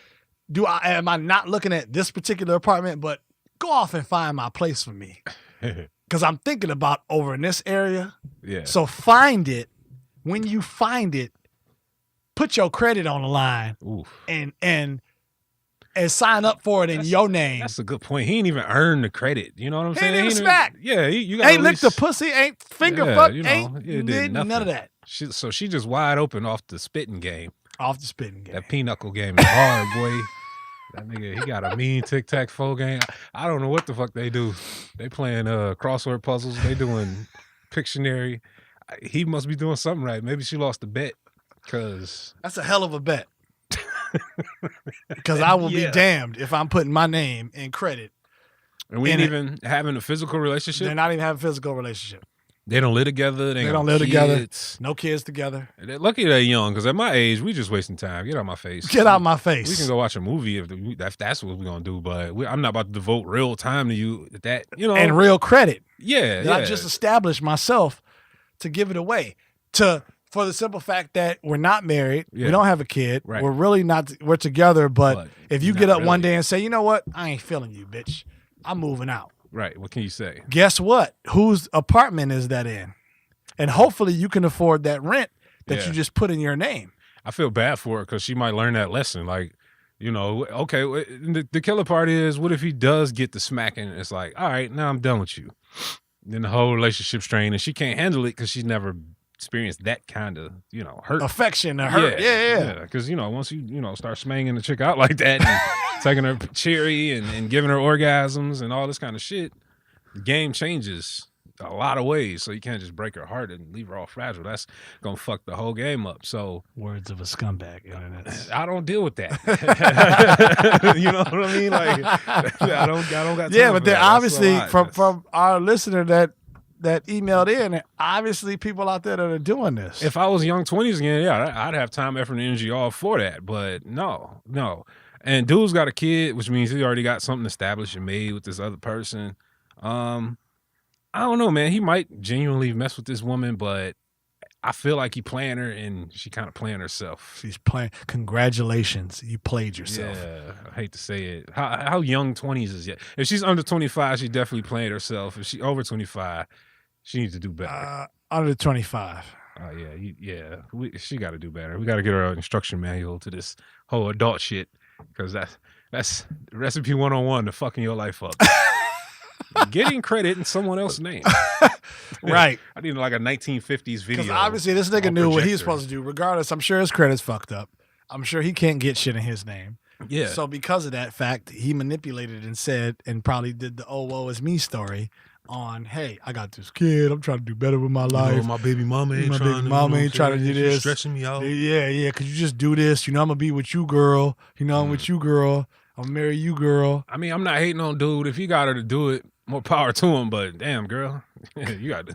Speaker 2: am I not looking at this particular apartment, but go off and find my place for me. Because I'm thinking about over in this area.
Speaker 3: Yeah.
Speaker 2: So find it. When you find it, put your credit on the line.
Speaker 3: Oof.
Speaker 2: and sign up for it in your name.
Speaker 3: That's a good point. He ain't even earned the credit. You know what I'm
Speaker 2: He
Speaker 3: saying?
Speaker 2: ain't even smacked.
Speaker 3: Yeah, you got
Speaker 2: Ain't licked the pussy, ain't finger fucked,
Speaker 3: it
Speaker 2: ain't
Speaker 3: did
Speaker 2: did none of that.
Speaker 3: So she just wide open off the spitting game.
Speaker 2: Off the spitting game.
Speaker 3: That pinochle game is hard, boy. That nigga, he got a mean tic-tac-toe game. I don't know what the fuck they do. They playing crossword puzzles. They doing Pictionary. He must be doing something right. Maybe she lost the bet, because
Speaker 2: that's a hell of a bet. Because I will be damned if I'm putting my name and credit.
Speaker 3: And we ain't even having a physical relationship.
Speaker 2: They're not even having a physical relationship.
Speaker 3: They don't live together. They
Speaker 2: don't live together. No kids together.
Speaker 3: They're lucky they're young, because at my age, we just wasting time. Get out my face.
Speaker 2: Get out my face.
Speaker 3: We can go watch a movie if that's what we're gonna do. But I'm not about to devote real time to you. And
Speaker 2: real credit.
Speaker 3: Yeah,
Speaker 2: I just established myself to give it away for the simple fact that we're not married.
Speaker 3: Yeah.
Speaker 2: We don't have a kid.
Speaker 3: Right.
Speaker 2: We're really not. We're together. But if you get up one
Speaker 3: really.
Speaker 2: day and say, you know what, I ain't feeling you, bitch. I'm moving out.
Speaker 3: Right. What can you say?
Speaker 2: Guess what? Whose apartment is that in? And hopefully you can afford that rent that you just put in your name.
Speaker 3: I feel bad for her, because she might learn that lesson. Like, okay, the killer part is, what if he does get the smacking? It's like, all right, now I'm done with you. Then the whole relationship's strained, and she can't handle it because she's never experienced that kind of, hurt.
Speaker 2: Affection or hurt. Yeah.
Speaker 3: Because, once you, start smanging the chick out like that, and taking her cherry and giving her orgasms and all this kind of shit, the game changes a lot of ways. So you can't just break her heart and leave her all fragile. That's gonna fuck the whole game up. So,
Speaker 2: words of a scumbag, internet.
Speaker 3: I don't deal with that. You know what I mean? Like, I don't got time.
Speaker 2: Yeah, but
Speaker 3: for
Speaker 2: there
Speaker 3: that.
Speaker 2: obviously
Speaker 3: That's a lot.
Speaker 2: from our listener that emailed in, obviously people out there that are doing this.
Speaker 3: If I was young 20s again, yeah, I'd have time, effort, and energy all for that. But no. And dude's got a kid, which means he already got something established and made with this other person. I don't know, man. He might genuinely mess with this woman, but I feel like he playing her, and she kind of playing herself.
Speaker 2: She's playing. Congratulations, you played yourself.
Speaker 3: Yeah, I hate to say it. How young 20s is yet? If she's under 25, she definitely playing herself. If she over 25, She needs to do better.
Speaker 2: Under 25.
Speaker 3: Oh yeah. She got to do better. We got to get her an instruction manual to this whole adult shit because that's recipe 101 to fucking your life up. Getting credit in someone else's name.
Speaker 2: Right.
Speaker 3: I need like a 1950s video.
Speaker 2: Because obviously this nigga knew what he was supposed to do. Regardless, I'm sure his credit's fucked up. I'm sure he can't get shit in his name.
Speaker 3: Yeah.
Speaker 2: So because of that fact, he manipulated and said and probably did the "oh woe is me" story on, hey, I got this kid. I'm trying to do better with my life.
Speaker 3: My baby mama ain't
Speaker 2: trying to do this.
Speaker 3: Stressing me out.
Speaker 2: Yeah. Could you just do this? I'm gonna be with you, girl. I'm with you, girl. I'm gonna marry you, girl.
Speaker 3: I mean, I'm not hating on dude. If he got her to do it, more power to him. But damn, girl, you got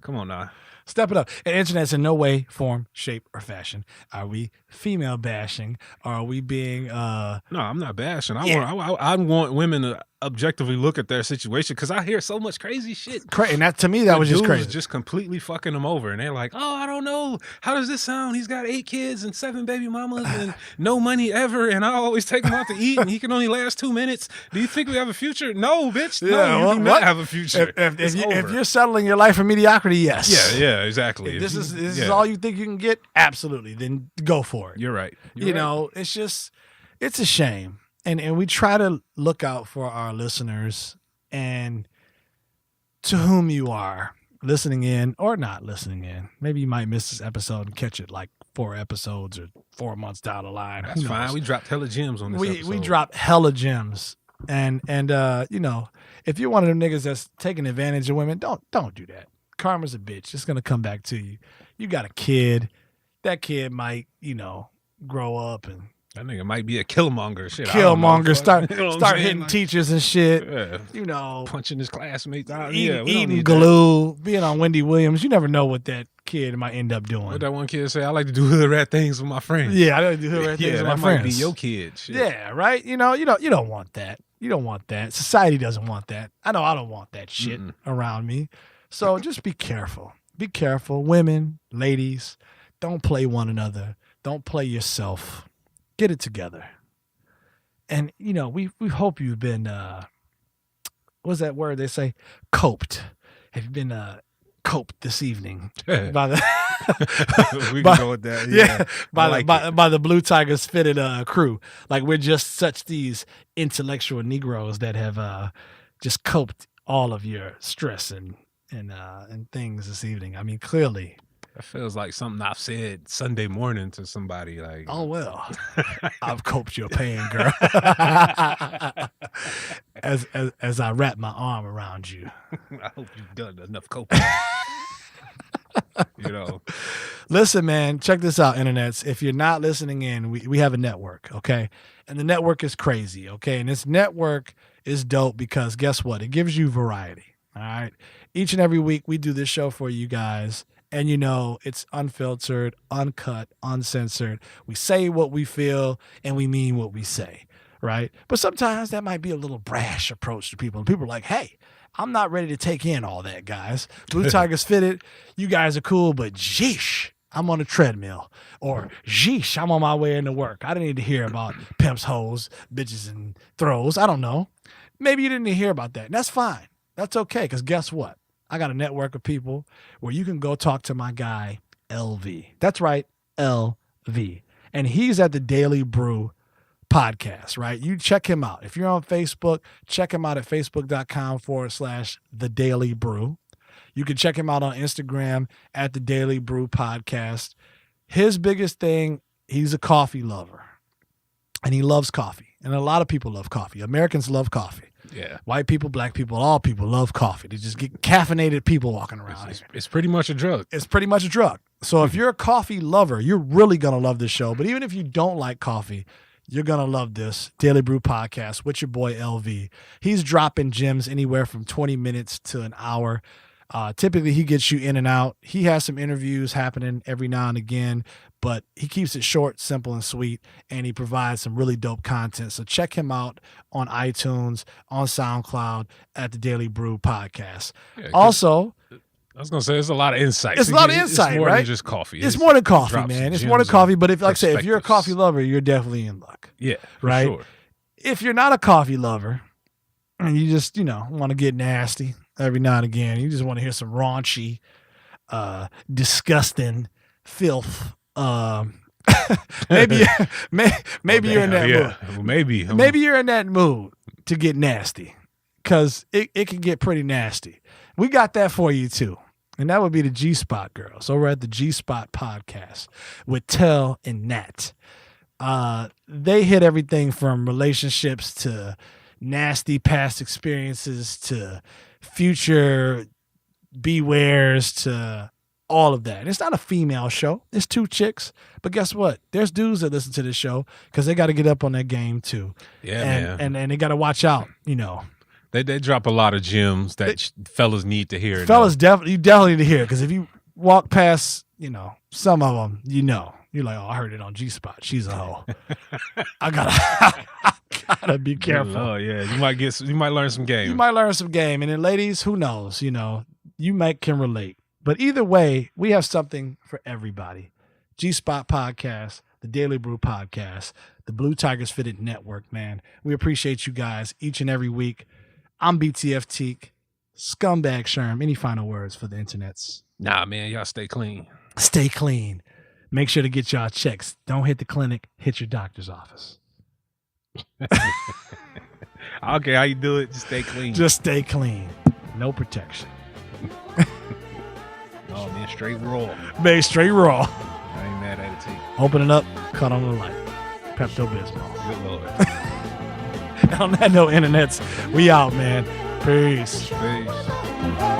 Speaker 3: come on now.
Speaker 2: Step it up. And internet's in no way, form, shape, or fashion. Are we female bashing? Are we being
Speaker 3: No, I'm not bashing. I want women to objectively look at their situation because I hear so much crazy shit.
Speaker 2: And that to me, that was just crazy.
Speaker 3: Just completely fucking them over. And they're like, oh, I don't know. How does this sound? He's got 8 kids and 7 baby mamas and no money ever. And I always take him out to eat and he can only last 2 minutes. Do you think we have a future? No, bitch. No, you do not have a future.
Speaker 2: If you're settling your life for mediocrity, yes.
Speaker 3: Yeah, exactly.
Speaker 2: If this is all you think you can get, absolutely. Then go for it.
Speaker 3: You're right.
Speaker 2: It's a shame. And we try to look out for our listeners and to whom you are listening in or not listening in. Maybe you might miss this episode and catch it like 4 episodes or 4 months down the line.
Speaker 3: That's fine. We dropped hella gems on this episode.
Speaker 2: We dropped hella gems. And if you're one of them niggas that's taking advantage of women, don't do that. Karma's a bitch. It's going to come back to you. You got a kid. That kid might, grow up and
Speaker 3: that nigga might be a killmonger. Shit,
Speaker 2: Killmonger, start hitting teachers and shit.
Speaker 3: Punching his classmates.
Speaker 2: Eating glue, being on Wendy Williams. You never know what that kid might end up doing.
Speaker 3: What that one kid say? I like to do hood rat things with my friends.
Speaker 2: Yeah, I like to do hood rat things with my friends.
Speaker 3: Might be your kid. Shit.
Speaker 2: Yeah, right. You don't want that. You don't want that. Society doesn't want that. I know I don't want that shit around me. So just be careful. Be careful, women, ladies. Don't play one another. Don't play yourself. Get it together. And, we hope you've been, what's that word they say? Coped. Have you been coped this evening? By the,
Speaker 3: we can go with that. Yeah.
Speaker 2: By the Blue Tigers Fitted crew. Like we're just such these intellectual Negroes that have just coped all of your stress and things this evening. I mean, clearly.
Speaker 3: That feels like something I've said Sunday morning to somebody. Like,
Speaker 2: oh well, I've coped your pain, girl. as I wrap my arm around you.
Speaker 3: I hope you've done enough coping.
Speaker 2: Listen, man, check this out, internets. If you're not listening in, we have a network, okay? And the network is crazy, okay? And this network is dope because guess what? It gives you variety, all right? Each and every week we do this show for you guys. And it's unfiltered, uncut, uncensored. We say what we feel and we mean what we say, right? But sometimes that might be a little brash approach to people. And people are like, hey, I'm not ready to take in all that, guys. Blue Tigers Fitted, you guys are cool, but jeesh, I'm on a treadmill. Or jeesh, I'm on my way into work. I didn't need to hear about pimps, hoes, bitches, and throws. I don't know. Maybe you didn't hear about that. And that's fine. That's okay, because guess what? I got a network of people where you can go talk to my guy, LV. That's right, LV. And he's at the Daily Brew podcast, right? You check him out. If you're on Facebook, check him out at facebook.com/The Daily Brew. You can check him out on Instagram at the Daily Brew podcast. His biggest thing, he's a coffee lover. And he loves coffee. And a lot of people love coffee. Americans love coffee.
Speaker 3: Yeah.
Speaker 2: White people, black people, all people love coffee. They just get caffeinated people walking around.
Speaker 3: It's pretty much a drug.
Speaker 2: It's pretty much a drug. So if you're a coffee lover, you're really going to love this show. But even if you don't like coffee, you're going to love this Daily Brew podcast with your boy LV. He's dropping gems anywhere from 20 minutes to an hour. Typically, he gets you in and out. He has some interviews happening every now and again, but he keeps it short, simple, and sweet, and he provides some really dope content. So check him out on iTunes, on SoundCloud, at the Daily Brew podcast. Yeah, also,
Speaker 3: I was going to say, there's a lot of insight.
Speaker 2: It's a lot of insight,
Speaker 3: it's more
Speaker 2: right?
Speaker 3: than just coffee.
Speaker 2: It's more than coffee, man. It's more than coffee, but if you're a coffee lover, you're definitely in luck.
Speaker 3: Yeah,
Speaker 2: right?
Speaker 3: Sure.
Speaker 2: If you're not a coffee lover, and you just, want to get nasty, every now and again. You just want to hear some raunchy, disgusting filth. Maybe you're in that mood.
Speaker 3: Well, maybe
Speaker 2: You're in that mood to get nasty, because it can get pretty nasty. We got that for you too. And that would be the G-Spot girls over at the G-Spot podcast with Tell and Nat. They hit everything from relationships to nasty past experiences to future bewares to all of that. And it's not a female show. It's two chicks. But guess what? There's dudes that listen to this show because they got to get up on that game too.
Speaker 3: Yeah,
Speaker 2: man. And they got to watch out, you know.
Speaker 3: They drop a lot of gems that fellas need to hear.
Speaker 2: Fellas, you definitely need to hear it, because if you walk past, you know, some of them, you know, you're like, oh, I heard it on G-Spot. She's a hoe. I gotta be careful.
Speaker 3: Oh yeah, you might learn some game.
Speaker 2: You might learn some game, and then ladies, who knows? You know, you can relate. But either way, we have something for everybody. G-Spot Podcast, the Daily Brew Podcast, the Blue Tigers Fitted Network. Man, we appreciate you guys each and every week. I'm BTF Teak, Scumbag Sherm. Any final words for the internets?
Speaker 3: Nah, man, y'all stay clean.
Speaker 2: Stay clean. Make sure to get y'all checks. Don't hit the clinic. Hit your doctor's office.
Speaker 3: Okay, how you do it? Just stay clean.
Speaker 2: Just stay clean. No protection.
Speaker 3: Oh, man, straight raw.
Speaker 2: Man, straight raw.
Speaker 3: I ain't mad at it, T.
Speaker 2: Open it up. Cut on the light. Pepto-Bismol.
Speaker 3: Good Lord.
Speaker 2: On that note, internets, we out, man. Peace.
Speaker 3: Peace.